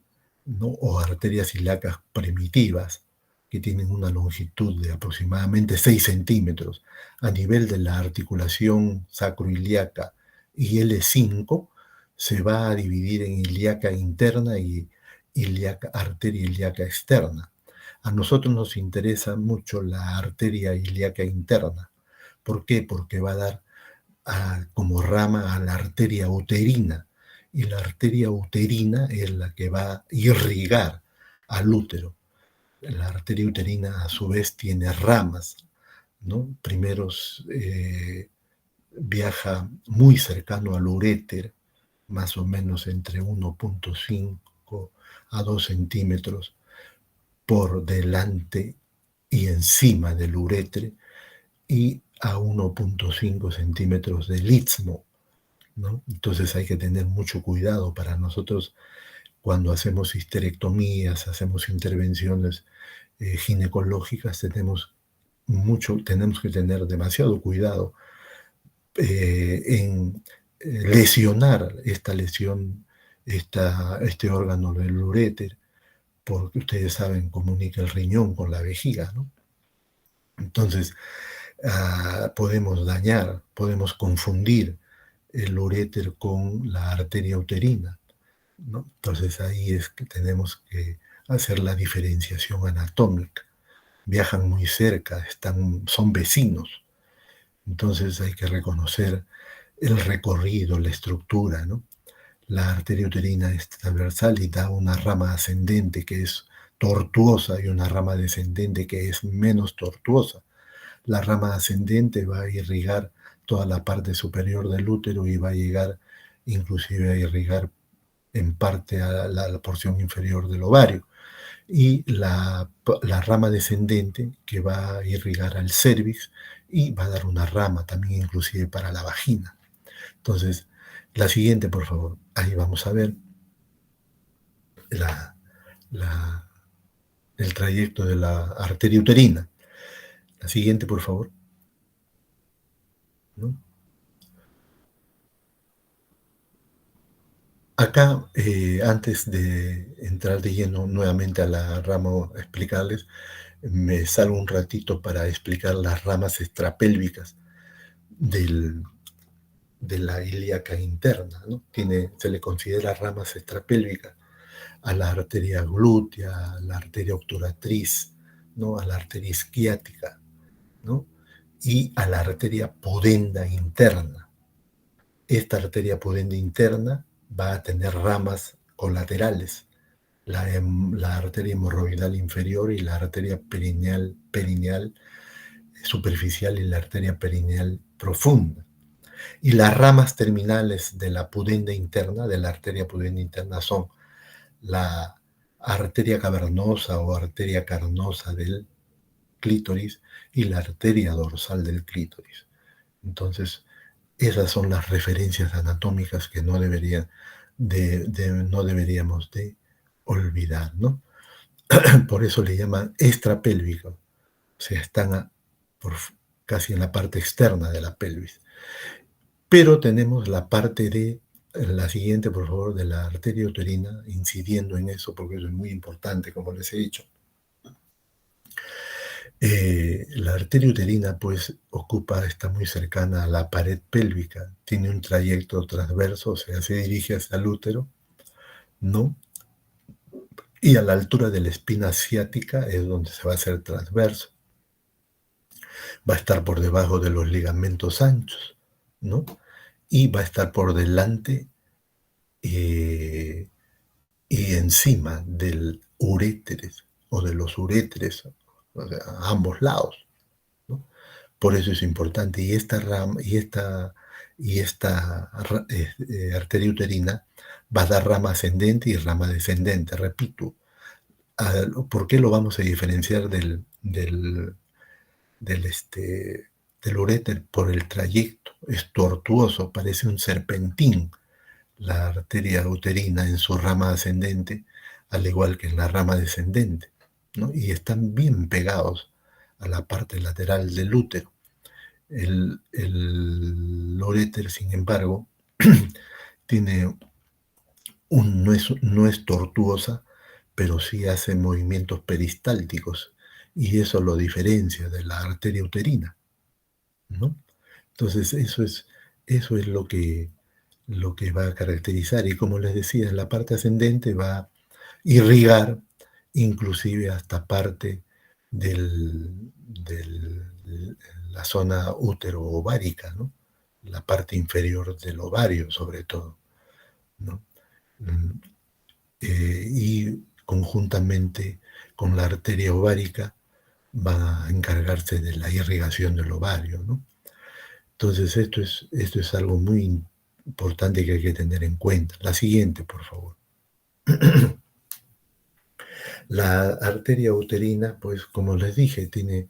¿no?, o arterias ilíacas primitivas, que tienen una longitud de aproximadamente 6 centímetros a nivel de la articulación sacroilíaca y L5, se va a dividir en ilíaca interna y arteria ilíaca externa. A nosotros nos interesa mucho la arteria ilíaca interna. ¿Por qué? Porque va a dar como rama a la arteria uterina, y la arteria uterina es la que va a irrigar al útero. La arteria uterina a su vez tiene ramas, ¿no? Primero viaja muy cercano al uréter, más o menos entre 1.5 a 2 centímetros por delante y encima del uréter, y a 1.5 centímetros del istmo, ¿no? Entonces hay que tener mucho cuidado. Para nosotros, cuando hacemos histerectomías, hacemos intervenciones ginecológicas, tenemos que tener demasiado cuidado en lesionar este órgano del uréter, porque ustedes saben, comunica el riñón con la vejiga, ¿no? Entonces, podemos dañar, podemos confundir el uréter con la arteria uterina, ¿no? Entonces ahí es que tenemos que hacer la diferenciación anatómica. Viajan muy cerca, son vecinos. Entonces hay que reconocer el recorrido, la estructura, ¿no? La arteria uterina es transversal y da una rama ascendente que es tortuosa y una rama descendente que es menos tortuosa. La rama ascendente va a irrigar toda la parte superior del útero y va a llegar inclusive a irrigar en parte a la porción inferior del ovario. Y la rama descendente que va a irrigar al cérvix y va a dar una rama también inclusive para la vagina. Entonces, la siguiente, por favor. Ahí vamos a ver el trayecto de la arteria uterina. La siguiente, por favor. ¿No? Acá, antes de entrar de lleno nuevamente a la rama, explicarles, me salgo un ratito para explicar las ramas extrapélvicas de la ilíaca interna, ¿no? Se le considera ramas extrapélvicas a la arteria glútea, a la arteria obturatriz, ¿no? A la arteria isquiática, ¿no? Y a la arteria pudenda interna. Esta arteria pudenda interna va a tener ramas colaterales, la arteria hemorroidal inferior y la arteria perineal superficial y la arteria perineal profunda. Y las ramas terminales de la pudenda interna, de la arteria pudenda interna, son la arteria cavernosa o arteria carnosa del clítoris y la arteria dorsal del clítoris. Entonces, esas son las referencias anatómicas que no deberíamos de olvidar, ¿no? Por eso le llaman extrapélvico. O sea, están casi en la parte externa de la pelvis. Pero tenemos la parte de, la siguiente, por favor, de la arteria uterina, incidiendo en eso, porque eso es muy importante, como les he dicho. La arteria uterina, pues, está muy cercana a la pared pélvica, tiene un trayecto transverso, o sea, se dirige hacia el útero, ¿no? Y a la altura de la espina ciática es donde se va a hacer transverso. Va a estar por debajo de los ligamentos anchos, ¿no? Y va a estar por delante y encima del uréteres o de los uréteres, o sea, a ambos lados, ¿no? Por eso es importante. Y esta arteria uterina va a dar rama ascendente y rama descendente. Repito, ¿por qué lo vamos a diferenciar del uréter? Por el trayecto. Es tortuoso, parece un serpentín la arteria uterina en su rama ascendente, al igual que en la rama descendente, ¿no? Y están bien pegados a la parte lateral del útero. El uréter, sin embargo, no es tortuosa, pero sí hace movimientos peristálticos, y eso lo diferencia de la arteria uterina, ¿no? Entonces, eso es lo que va a caracterizar, y como les decía, en la parte ascendente va a irrigar inclusive hasta parte de la zona útero-ovárica, ¿no? La parte inferior del ovario, sobre todo, ¿no? Y conjuntamente con la arteria ovárica va a encargarse de la irrigación del ovario, ¿no? Entonces, esto es algo muy importante que hay que tener en cuenta. La siguiente, por favor. La arteria uterina, pues como les dije, tiene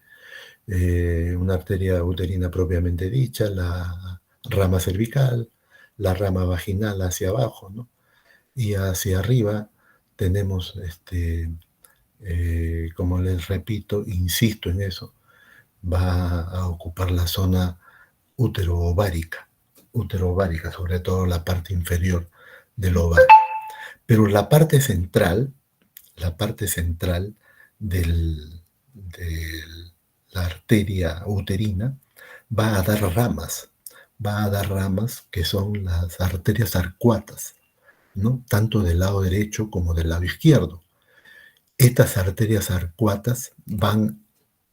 una arteria uterina propiamente dicha, la rama cervical, la rama vaginal hacia abajo, ¿no? Y hacia arriba tenemos, como les repito, insisto en eso, va a ocupar la zona útero-ovárica, sobre todo la parte inferior del ovario. Pero la parte central, la parte central de la arteria uterina, va a dar ramas que son las arterias arcuatas, ¿no? Tanto del lado derecho como del lado izquierdo. Estas arterias arcuatas van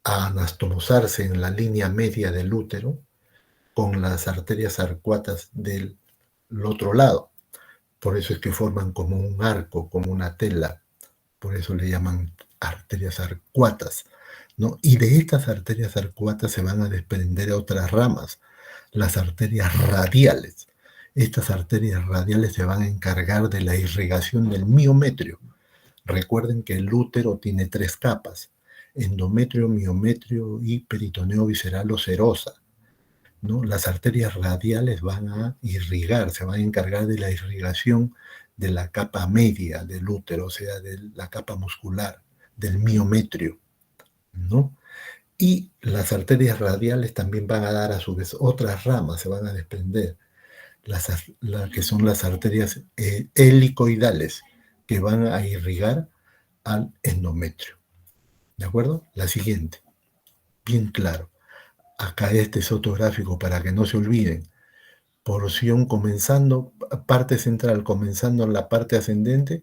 a anastomosarse en la línea media del útero con las arterias arcuatas del otro lado. Por eso es que forman como un arco, como una tela. Por eso le llaman arterias arcuatas, ¿no? Y de estas arterias arcuatas se van a desprender otras ramas, las arterias radiales. Estas arterias radiales se van a encargar de la irrigación del miometrio. Recuerden que el útero tiene 3 capas: endometrio, miometrio y peritoneo visceral o serosa, ¿no? Las arterias radiales van a irrigar, se van a encargar de la irrigación de la capa media del útero, o sea, de la capa muscular, del miometrio, ¿no? Y las arterias radiales también van a dar a su vez otras ramas, se van a desprender, que son las arterias helicoidales, que van a irrigar al endometrio. ¿De acuerdo? La siguiente, bien claro. Acá este es otro gráfico para que no se olviden. Porción comenzando, parte central comenzando en la parte ascendente,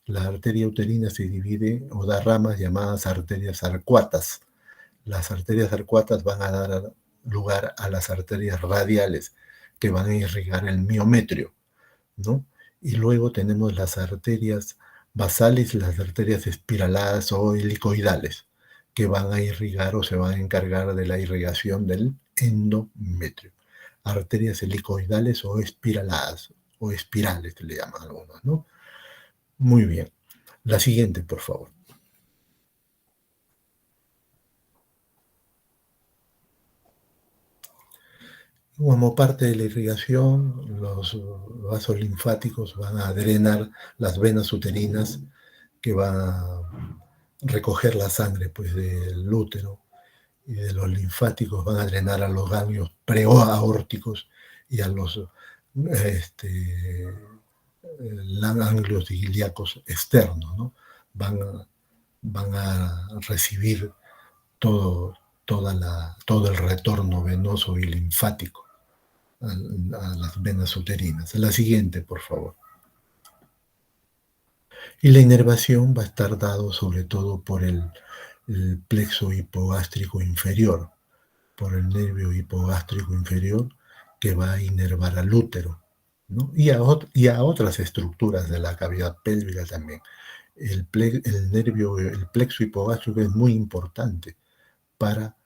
la arteria uterina se divide o da ramas llamadas arterias arcuatas. Las arterias arcuatas van a dar lugar a las arterias radiales que van a irrigar el miometrio, ¿no? Y luego tenemos las arterias basales y las arterias espiraladas o helicoidales, que van a irrigar o se van a encargar de la irrigación del endometrio. Arterias helicoidales o espiraladas, o espirales le llaman algunos, ¿no? Muy bien. La siguiente, por favor. Como parte de la irrigación, los vasos linfáticos van a drenar las venas uterinas que van a recoger la sangre pues, del útero, y de los linfáticos van a drenar a los ganglios preaórticos y a los ganglios ilíacos externos, ¿no? Van a recibir todo el retorno venoso y linfático a las venas uterinas. La siguiente, por favor. Y la inervación va a estar dado sobre todo por el plexo hipogástrico inferior, por el nervio hipogástrico inferior, que va a inervar al útero, ¿no? y a otras estructuras de la cavidad pélvica también. El plexo hipogástrico es muy importante para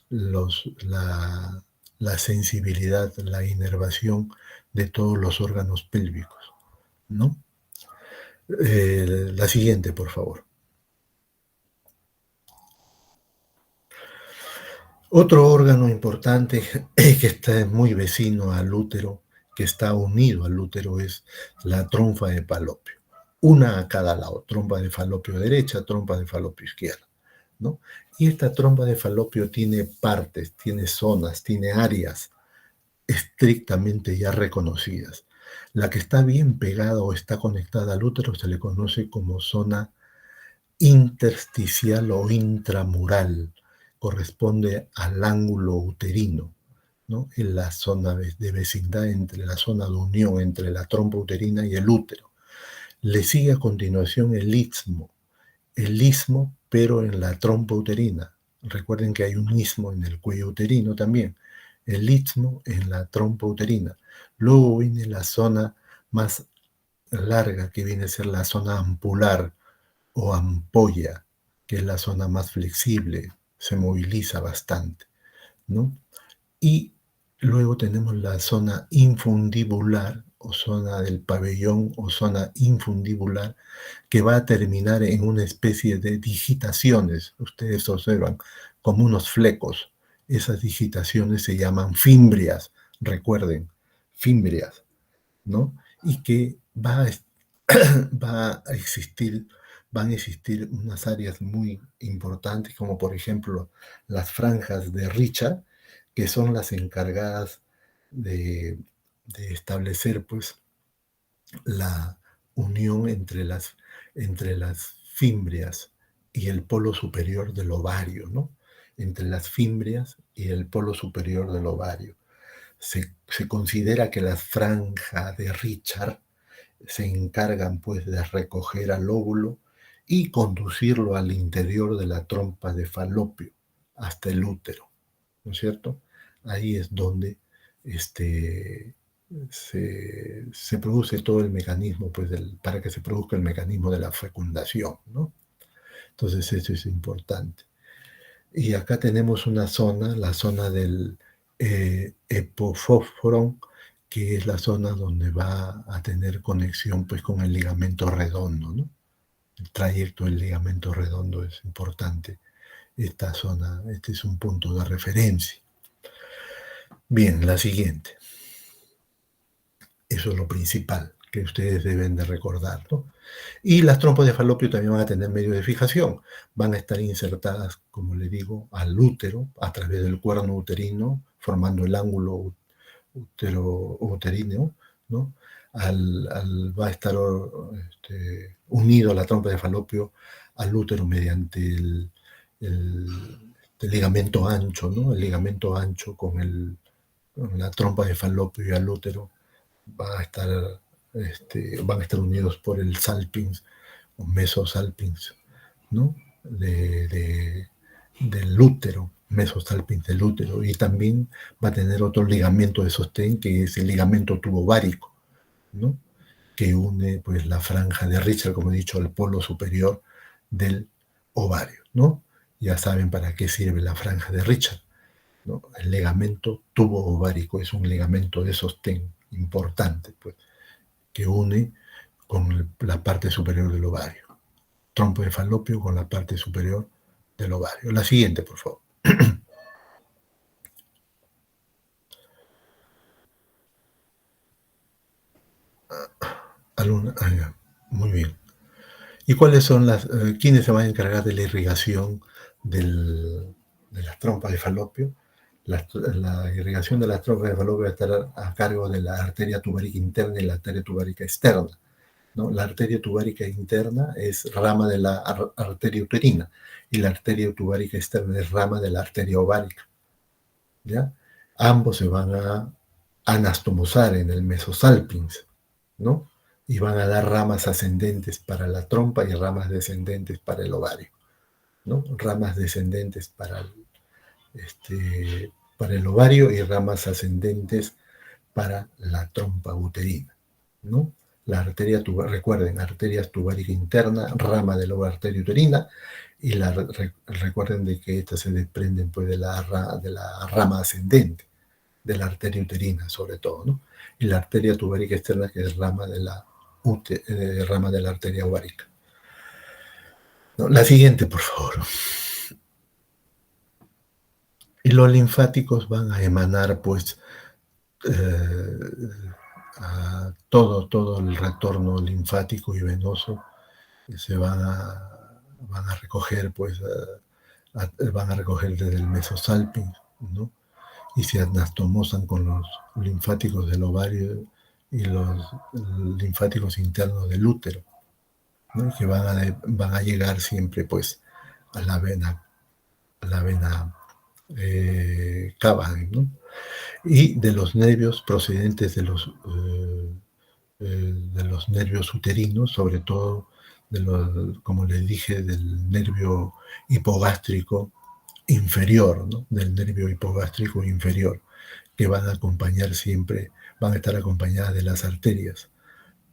la sensibilidad, la inervación de todos los órganos pélvicos, ¿no? La siguiente, por favor. Otro órgano importante que está muy vecino al útero, que está unido al útero, es la trompa de falopio. Una a cada lado, trompa de falopio derecha, trompa de falopio izquierda, ¿no? Y esta trompa de falopio tiene partes, tiene zonas, tiene áreas estrictamente ya reconocidas. La que está bien pegada o está conectada al útero se le conoce como zona intersticial o intramural, corresponde al ángulo uterino, ¿no? En la zona de vecindad, entre la zona de unión entre la trompa uterina y el útero. Le sigue a continuación el istmo, pero en la trompa uterina. Recuerden que hay un istmo en el cuello uterino también. El istmo en la trompa uterina. Luego viene la zona más larga, que viene a ser la zona ampular o ampolla, que es la zona más flexible, se moviliza bastante, ¿no? Y luego tenemos la zona infundibular o zona del pabellón o zona infundibular, que va a terminar en una especie de digitaciones, ustedes observan, como unos flecos. Esas digitaciones se llaman fimbrias, recuerden, fimbrias, ¿no? Y que van a existir unas áreas muy importantes, como por ejemplo las franjas de Richard, que son las encargadas de establecer pues la unión entre las fimbrias y el polo superior del ovario, ¿no? Entre las fimbrias y el polo superior del ovario. Se considera que las franjas de Richard se encargan pues de recoger al óvulo y conducirlo al interior de la trompa de Falopio hasta el útero, ¿no es cierto? Ahí es donde se produce todo el mecanismo pues, para que se produzca el mecanismo de la fecundación, ¿no? Entonces eso es importante. Y acá tenemos una zona, la zona del epofósforon, que es la zona donde va a tener conexión pues, con el ligamento redondo, ¿no? El trayecto del ligamento redondo es importante. Esta zona, este es un punto de referencia. Bien, la siguiente. Eso es lo principal que ustedes deben de recordar, ¿no? Y las trompas de Falopio también van a tener medio de fijación. Van a estar insertadas, como le digo, al útero a través del cuerno uterino, formando el ángulo uterino, ¿no? Va a estar unido la trompa de Falopio al útero mediante el ligamento ancho, ¿no? El ligamento ancho con la trompa de Falopio y al útero van a estar unidos por el salpings o mesosalpings, ¿no? Del útero, mesosalpings del útero, y también va a tener otro ligamento de sostén que es el ligamento tubovárico, ¿no? Que une pues la franja de Richard, como he dicho, al polo superior del ovario, ¿no? Ya saben para qué sirve la franja de Richard, ¿no? El ligamento tubo-ovárico es un ligamento de sostén importante, pues, que une con la parte superior del ovario. Trompa de Falopio con la parte superior del ovario. La siguiente, por favor. Muy bien. ¿Y cuáles son quiénes se van a encargar de la irrigación de las trompas de Falopio? La irrigación de las trompas de Falopio va a estar a cargo de la arteria tubárica interna y la arteria tubárica externa, ¿no? La arteria tubárica interna es rama de la arteria uterina y la arteria tubárica externa es rama de la arteria ovárica, ¿ya? Ambos se van a anastomosar en el mesosalpings, ¿no? Y van a dar ramas ascendentes para la trompa y ramas descendentes para el ovario, ¿no? Ramas descendentes para el ovario y ramas ascendentes para la trompa uterina, ¿no? La arteria recuerden, arteria tubárica interna, rama de la arteria uterina, y recuerden de que estas se desprenden pues, de la rama ascendente, de la arteria uterina sobre todo, ¿no? Y la arteria tubárica externa, que es rama de la arteria ovárica. ¿No? La siguiente, por favor. Y los linfáticos van a emanar, pues, a todo el retorno linfático y venoso se van a recoger, pues, van a recoger desde el mesosalping, ¿no? Y se anastomosan con los linfáticos del ovario y los linfáticos internos del útero, ¿no? Que van a llegar siempre, pues, a la vena cava, ¿no? Y de los nervios procedentes de los nervios uterinos, sobre todo, como les dije, del nervio hipogástrico inferior, ¿no? Del nervio hipogástrico inferior, que van a acompañar siempre, van a estar acompañadas de las arterias,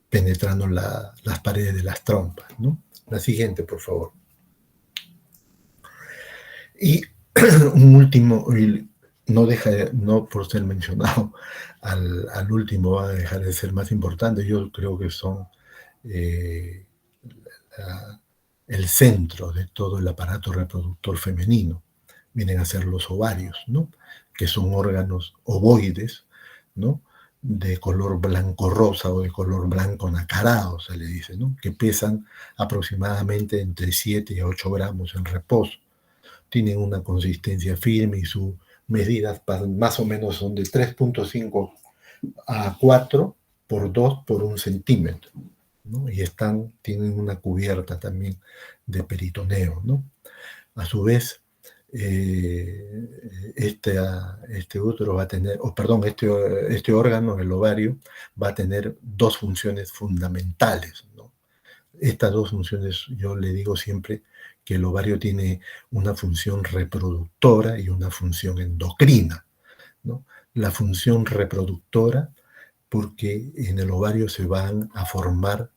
penetrando las paredes de las trompas, ¿no? La siguiente, por favor. Y un último, no por ser mencionado al último, va a dejar de ser más importante. Yo creo que son el centro de todo el aparato reproductor femenino. Vienen a ser los ovarios, ¿no? Que son órganos ovoides, ¿no? De color blanco-rosa o de color blanco nacarado, se le dice, ¿no? Que pesan aproximadamente entre 7 y 8 gramos en reposo. Tienen una consistencia firme y sus medidas más o menos son de 3.5 a 4 por 2 por 1 centímetro, ¿no? Y tienen una cubierta también de peritoneo, ¿no? A su vez, este útero va a tener, perdón, este órgano, el ovario, va a tener dos funciones fundamentales, ¿no? Estas dos funciones, yo le digo siempre que el ovario tiene una función reproductora y una función endocrina, ¿no? La función reproductora, porque en el ovario se van a formar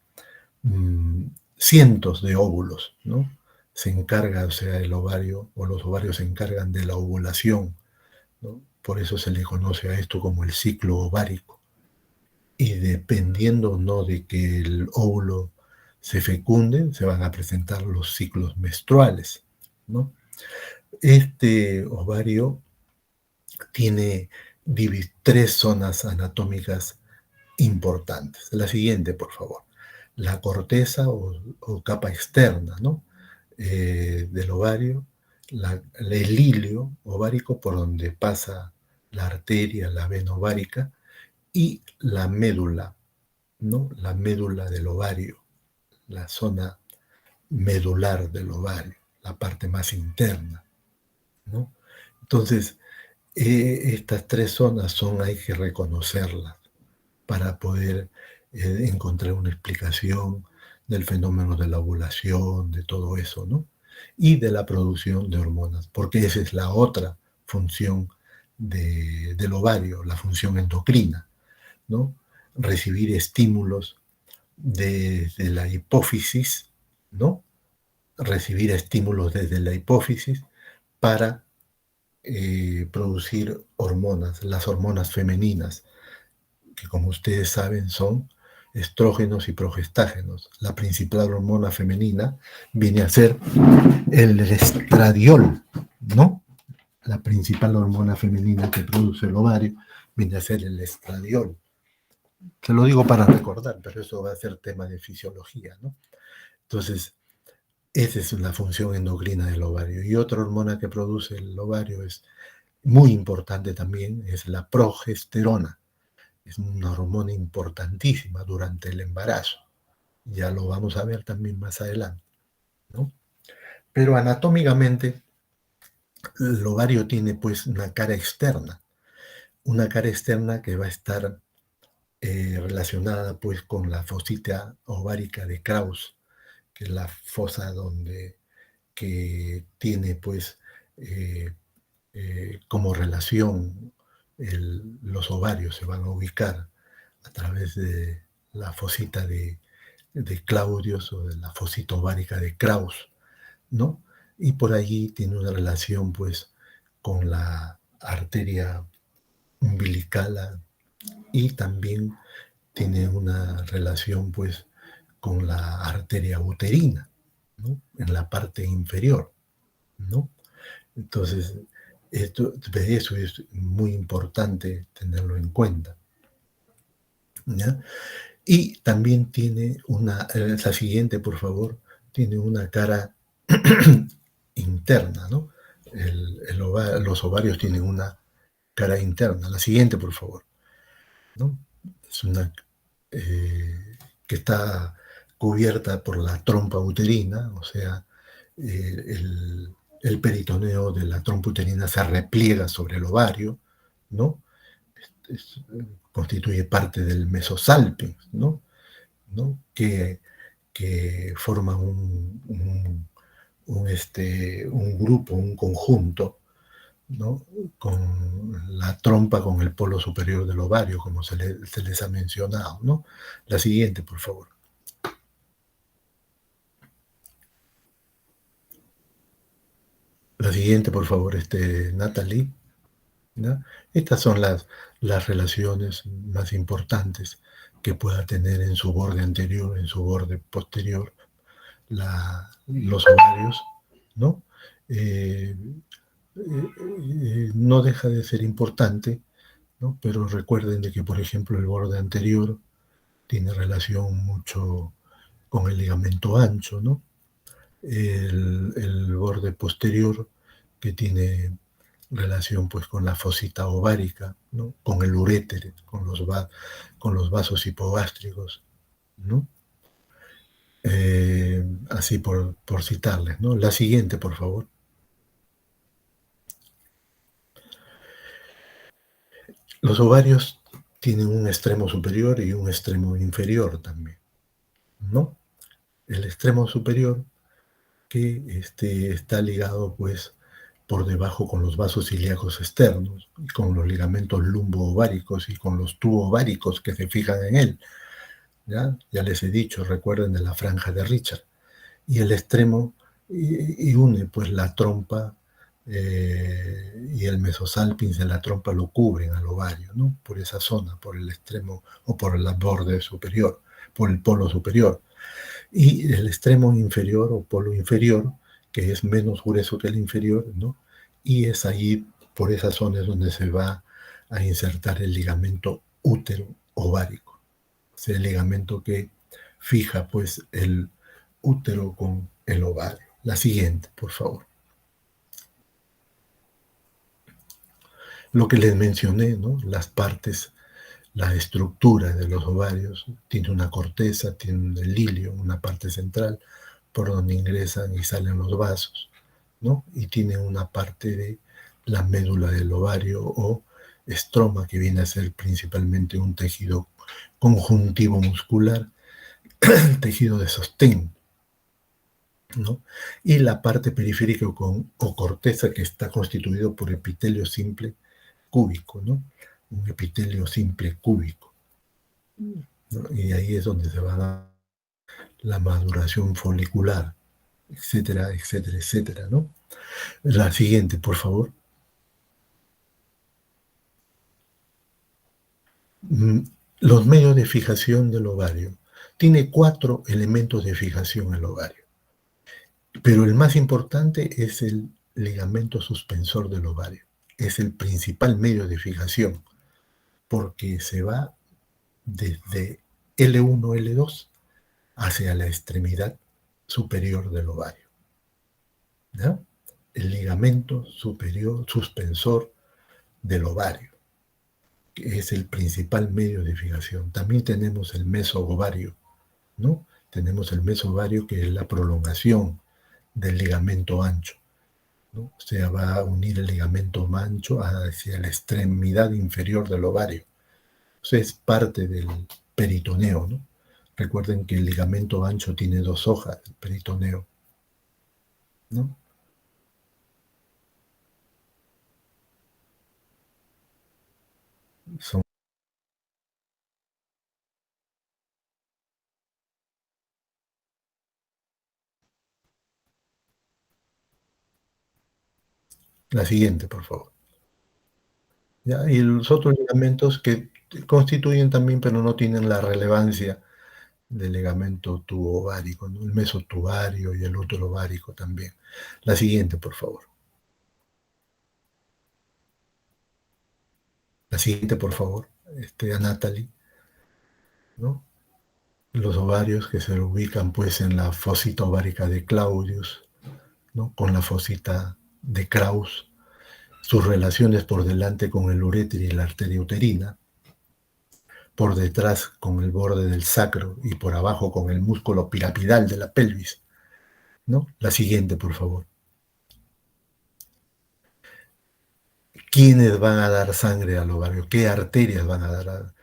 cientos de óvulos, ¿no? Se encarga, o sea, el ovario o los ovarios se encargan de la ovulación, ¿no? Por eso se le conoce a esto como el ciclo ovárico. Y dependiendo o no de que el óvulo se fecunde, se van a presentar los ciclos menstruales, ¿no? Este ovario tiene tres zonas anatómicas importantes. La siguiente, por favor. La corteza o capa externa, ¿no? Del ovario, el hilio ovárico por donde pasa la arteria, la vena ovárica, y la médula, ¿no? La médula del ovario, la zona medular del ovario, la parte más interna, ¿no? Entonces, estas tres zonas hay que reconocerlas para poder encontrar una explicación del fenómeno de la ovulación, de todo eso, ¿no? Y de la producción de hormonas, porque esa es la otra función del ovario, la función endocrina, ¿no? Recibir estímulos desde la hipófisis, ¿no? Recibir estímulos desde la hipófisis para producir hormonas, las hormonas femeninas, que como ustedes saben son estrógenos y progestágenos. La principal hormona femenina viene a ser el estradiol, ¿no? La principal hormona femenina que produce el ovario viene a ser el estradiol. Se lo digo para recordar, pero eso va a ser tema de fisiología, ¿no? Entonces, esa es la función endocrina del ovario. Y otra hormona que produce el ovario es muy importante también, es la progesterona. Es una hormona importantísima durante el embarazo. Ya lo vamos a ver también más adelante, ¿no? Pero anatómicamente, el ovario tiene pues una cara externa que va a estar relacionada pues con la fosita ovárica de Krauss, que es la fosa que tiene pues eh, como relación los ovarios se van a ubicar a través de la fosita de Claudius o de la fosita ovárica de Krauss, ¿no? Y por allí tiene una relación pues con la arteria umbilical y también tiene una relación pues con la arteria uterina, ¿no? En la parte inferior, ¿no? Entonces, eso es muy importante tenerlo en cuenta, ¿ya? Y también tiene la siguiente, por favor, tiene una cara interna, ¿no? Los ovarios tienen una cara interna. La siguiente, por favor, ¿no? Es una que está cubierta por la trompa uterina, o sea, el peritoneo de la trompa uterina se repliega sobre el ovario, ¿no? Constituye parte del mesosalping, ¿no? ¿No? Que forma un grupo, un conjunto, ¿no? Con la trompa, con el polo superior del ovario, como se les ha mencionado, ¿no? La siguiente, por favor. La siguiente, por favor, Natalie, ¿no? Estas son las relaciones más importantes que pueda tener en su borde anterior, en su borde posterior, los ovarios, ¿no? No deja de ser importante, ¿no? Pero recuerden de que, por ejemplo, el borde anterior tiene relación mucho con el ligamento ancho, ¿no? El borde posterior que tiene relación pues con la fosita ovárica, ¿no? Con el uréter, con los vasos hipogástricos, ¿no? Así por citarles, ¿no? La siguiente, por favor. Los ovarios tienen un extremo superior y un extremo inferior también, ¿no? El extremo superior que está ligado, pues, por debajo con los vasos ilíacos externos, y con los ligamentos lumbo-ováricos y con los tubo-ováricos que se fijan en él. ¿Ya? Ya les he dicho, recuerden de la franja de Richard. Y el extremo, y une pues la trompa y el mesosalpinx de la trompa lo cubren al ovario, ¿no? Por esa zona, por el extremo o por el borde superior, por el polo superior. Y el extremo inferior o polo inferior, que es menos grueso que el inferior, ¿no? Y es ahí, por esa zona es donde se va a insertar el ligamento útero ovárico. Es el ligamento que fija pues el útero con el ovario. La siguiente, por favor. Lo que les mencioné, ¿no? Las partes, la estructura de los ovarios, tiene una corteza, tiene el lilio, una parte central, por donde ingresan y salen los vasos, ¿no? Y tiene una parte de la médula del ovario o estroma, que viene a ser principalmente un tejido conjuntivo muscular, el tejido de sostén, ¿no? Y la parte periférica o corteza, que está constituido por epitelio simple cúbico, ¿no? Un epitelio simple cúbico, ¿no? Y ahí es donde se va a dar la maduración folicular, etcétera, etcétera, etcétera, ¿no? La siguiente, por favor. Los medios de fijación del ovario. Tiene 4 elementos de fijación el ovario, pero el más importante es el ligamento suspensor del ovario. Es el principal medio de fijación, porque se va desde L1, L2 hacia la extremidad superior del ovario, ¿ya? El ligamento superior suspensor del ovario, que es el principal medio de fijación. También tenemos el mesogovario, ¿no? Tenemos el mesogovario, que es la prolongación del ligamento ancho, ¿no? O sea, va a unir el ligamento ancho hacia la extremidad inferior del ovario. O sea, es parte del peritoneo, ¿no? Recuerden que el ligamento ancho tiene 2 hojas, el peritoneo, ¿no? Son la siguiente, por favor. ¿Ya? Y los otros ligamentos que constituyen también, pero no tienen la relevancia del ligamento tubovárico, ¿no? El mesotubario y el útero ovárico también. La siguiente, por favor. La siguiente, por favor, a Natalie, ¿no? Los ovarios que se ubican pues en la fosita ovárica de Claudius, ¿no? Con la fosita de Kraus, sus relaciones por delante con el uréter y la arteria uterina, por detrás con el borde del sacro y por abajo con el músculo piramidal de la pelvis, ¿no? La siguiente, por favor. ¿Quiénes van a dar sangre al ovario? ¿Qué arterias van a dar?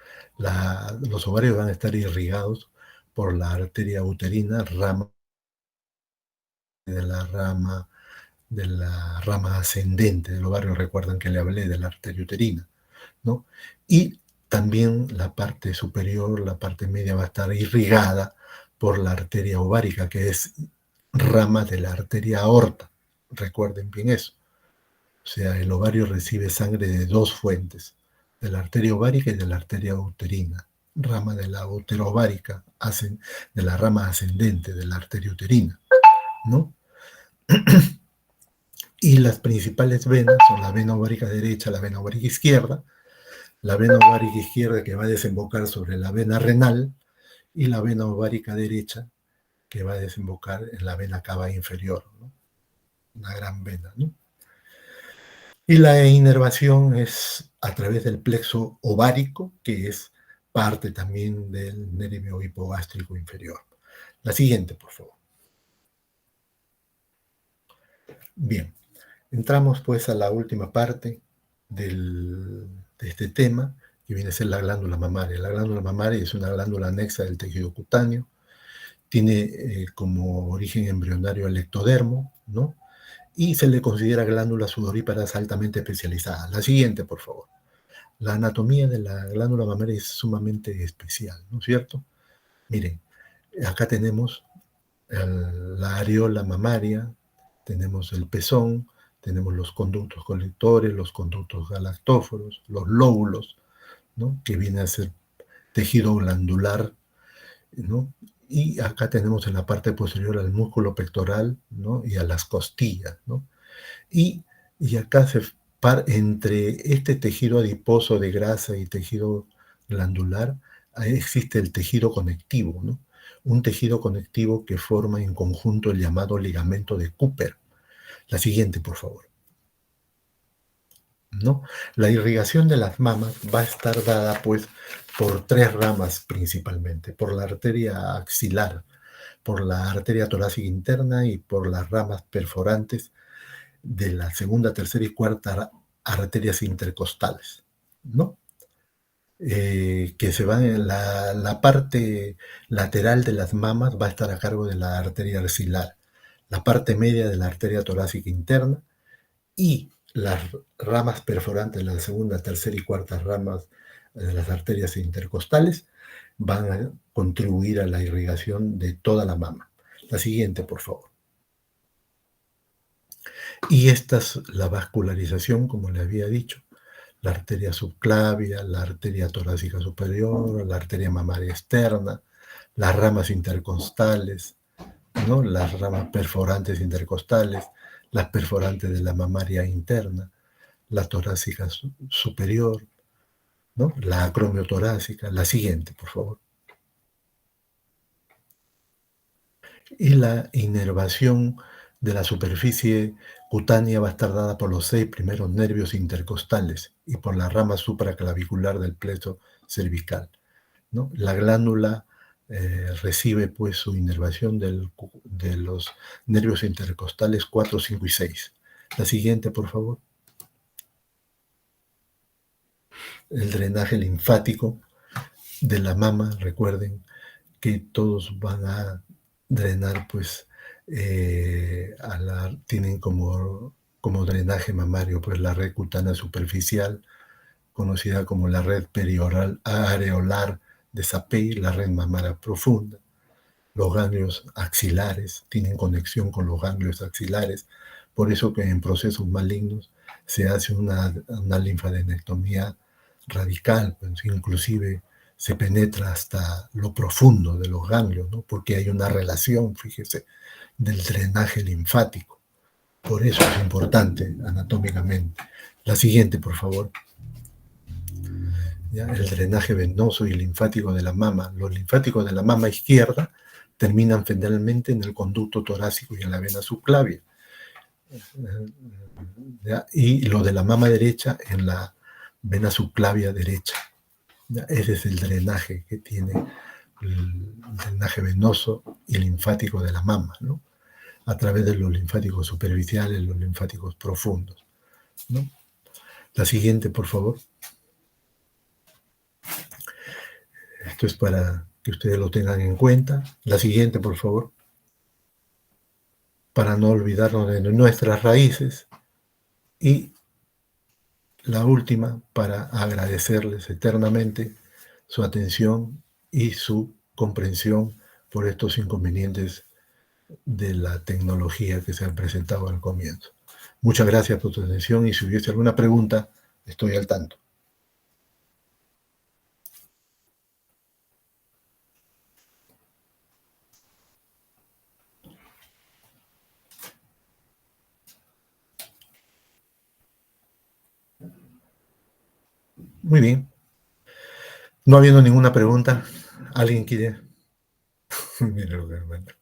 Los ovarios van a estar irrigados por la arteria uterina, rama de la rama ascendente del ovario. Recuerdan que le hablé de la arteria uterina, ¿no? Y también la parte superior, la parte media, va a estar irrigada por la arteria ovárica, que es rama de la arteria aorta. Recuerden bien eso. O sea, el ovario recibe sangre de 2 fuentes, de la arteria ovárica y de la arteria uterina, rama de la uterovárica, de la rama ascendente de la arteria uterina, ¿no? Y las principales venas son la vena ovárica derecha, la vena ovárica izquierda, la vena ovárica izquierda, que va a desembocar sobre la vena renal, y la vena ovárica derecha, que va a desembocar en la vena cava inferior, ¿no? Una gran vena, ¿no? Y la inervación es a través del plexo ovárico, que es parte también del nervio hipogástrico inferior. La siguiente, por favor. Bien, entramos pues a la última parte de este tema, que viene a ser la glándula mamaria. La glándula mamaria es una glándula anexa del tejido cutáneo, tiene como origen embrionario el ectodermo, ¿no? Y se le considera glándulas sudoríparas altamente especializadas. La siguiente, por favor. La anatomía de la glándula mamaria es sumamente especial, ¿no es cierto? Miren, acá tenemos la areola mamaria, tenemos el pezón, tenemos los conductos colectores, los conductos galactóforos, los lóbulos, ¿no? Que viene a ser tejido glandular, ¿no? Y acá tenemos en la parte posterior al músculo pectoral, ¿no? Y a las costillas, ¿no? Y acá entre este tejido adiposo de grasa y tejido glandular existe el tejido conectivo, ¿no? Un tejido conectivo que forma en conjunto el llamado ligamento de Cooper. La siguiente, por favor. ¿No? La irrigación de las mamas va a estar dada pues por tres ramas principalmente, por la arteria axilar, por la arteria torácica interna y por las ramas perforantes de la segunda, tercera y cuarta arterias intercostales, ¿no? Que se van en la parte lateral de las mamas va a estar a cargo de la arteria axilar, la parte media de la arteria torácica interna y las ramas perforantes, las segunda, tercera y cuarta ramas de las arterias intercostales van a contribuir a la irrigación de toda la mama. La siguiente, por favor. Y esta es la vascularización, como le había dicho, la arteria subclavia, la arteria torácica superior, la arteria mamaria externa, las ramas intercostales, ¿no? Las ramas perforantes intercostales, las perforantes de la mamaria interna, la torácica superior, ¿no? La acromiotorácica. La siguiente, por favor. Y la inervación de la superficie cutánea va a estar dada por los 6 primeros nervios intercostales y por la rama supraclavicular del plexo cervical, ¿no? La glándula recibe pues su inervación de los nervios intercostales 4, 5 y 6. La siguiente, por favor. El drenaje linfático de la mama, recuerden que todos van a drenar pues tienen como drenaje mamario pues la red cutánea superficial, conocida como la red perioral areolar de Sapey, la red mamaria profunda. Los ganglios axilares tienen conexión con los ganglios axilares, por eso que en procesos malignos se hace una linfadenectomía radical, pues inclusive se penetra hasta lo profundo de los ganglios, ¿no? Porque hay una relación, fíjese, del drenaje linfático. Por eso es importante anatómicamente. La siguiente, por favor. ¿Ya? El drenaje venoso y linfático de la mama. Los linfáticos de la mama izquierda terminan generalmente en el conducto torácico y en la vena subclavia. ¿Ya? Y lo de la mama derecha en la vena subclavia derecha. ¿Ya? Ese es el drenaje que tiene el drenaje venoso y linfático de la mama, ¿no? A través de los linfáticos superficiales, los linfáticos profundos, ¿no? La siguiente, por favor. Esto es para que ustedes lo tengan en cuenta. La siguiente, por favor. Para no olvidarnos de nuestras raíces. Y la última, para agradecerles eternamente su atención y su comprensión por estos inconvenientes de la tecnología que se han presentado al comienzo. Muchas gracias por tu atención y si hubiese alguna pregunta, estoy al tanto. Muy bien. No habiendo ninguna pregunta, ¿alguien quiere? Mira lo que me manda.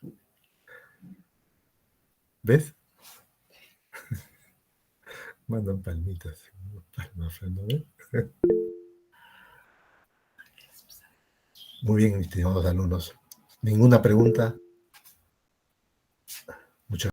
¿Ves? Mandan palmitas. Palmas, ¿no ves? Muy bien, estimados alumnos. ¿Ninguna pregunta?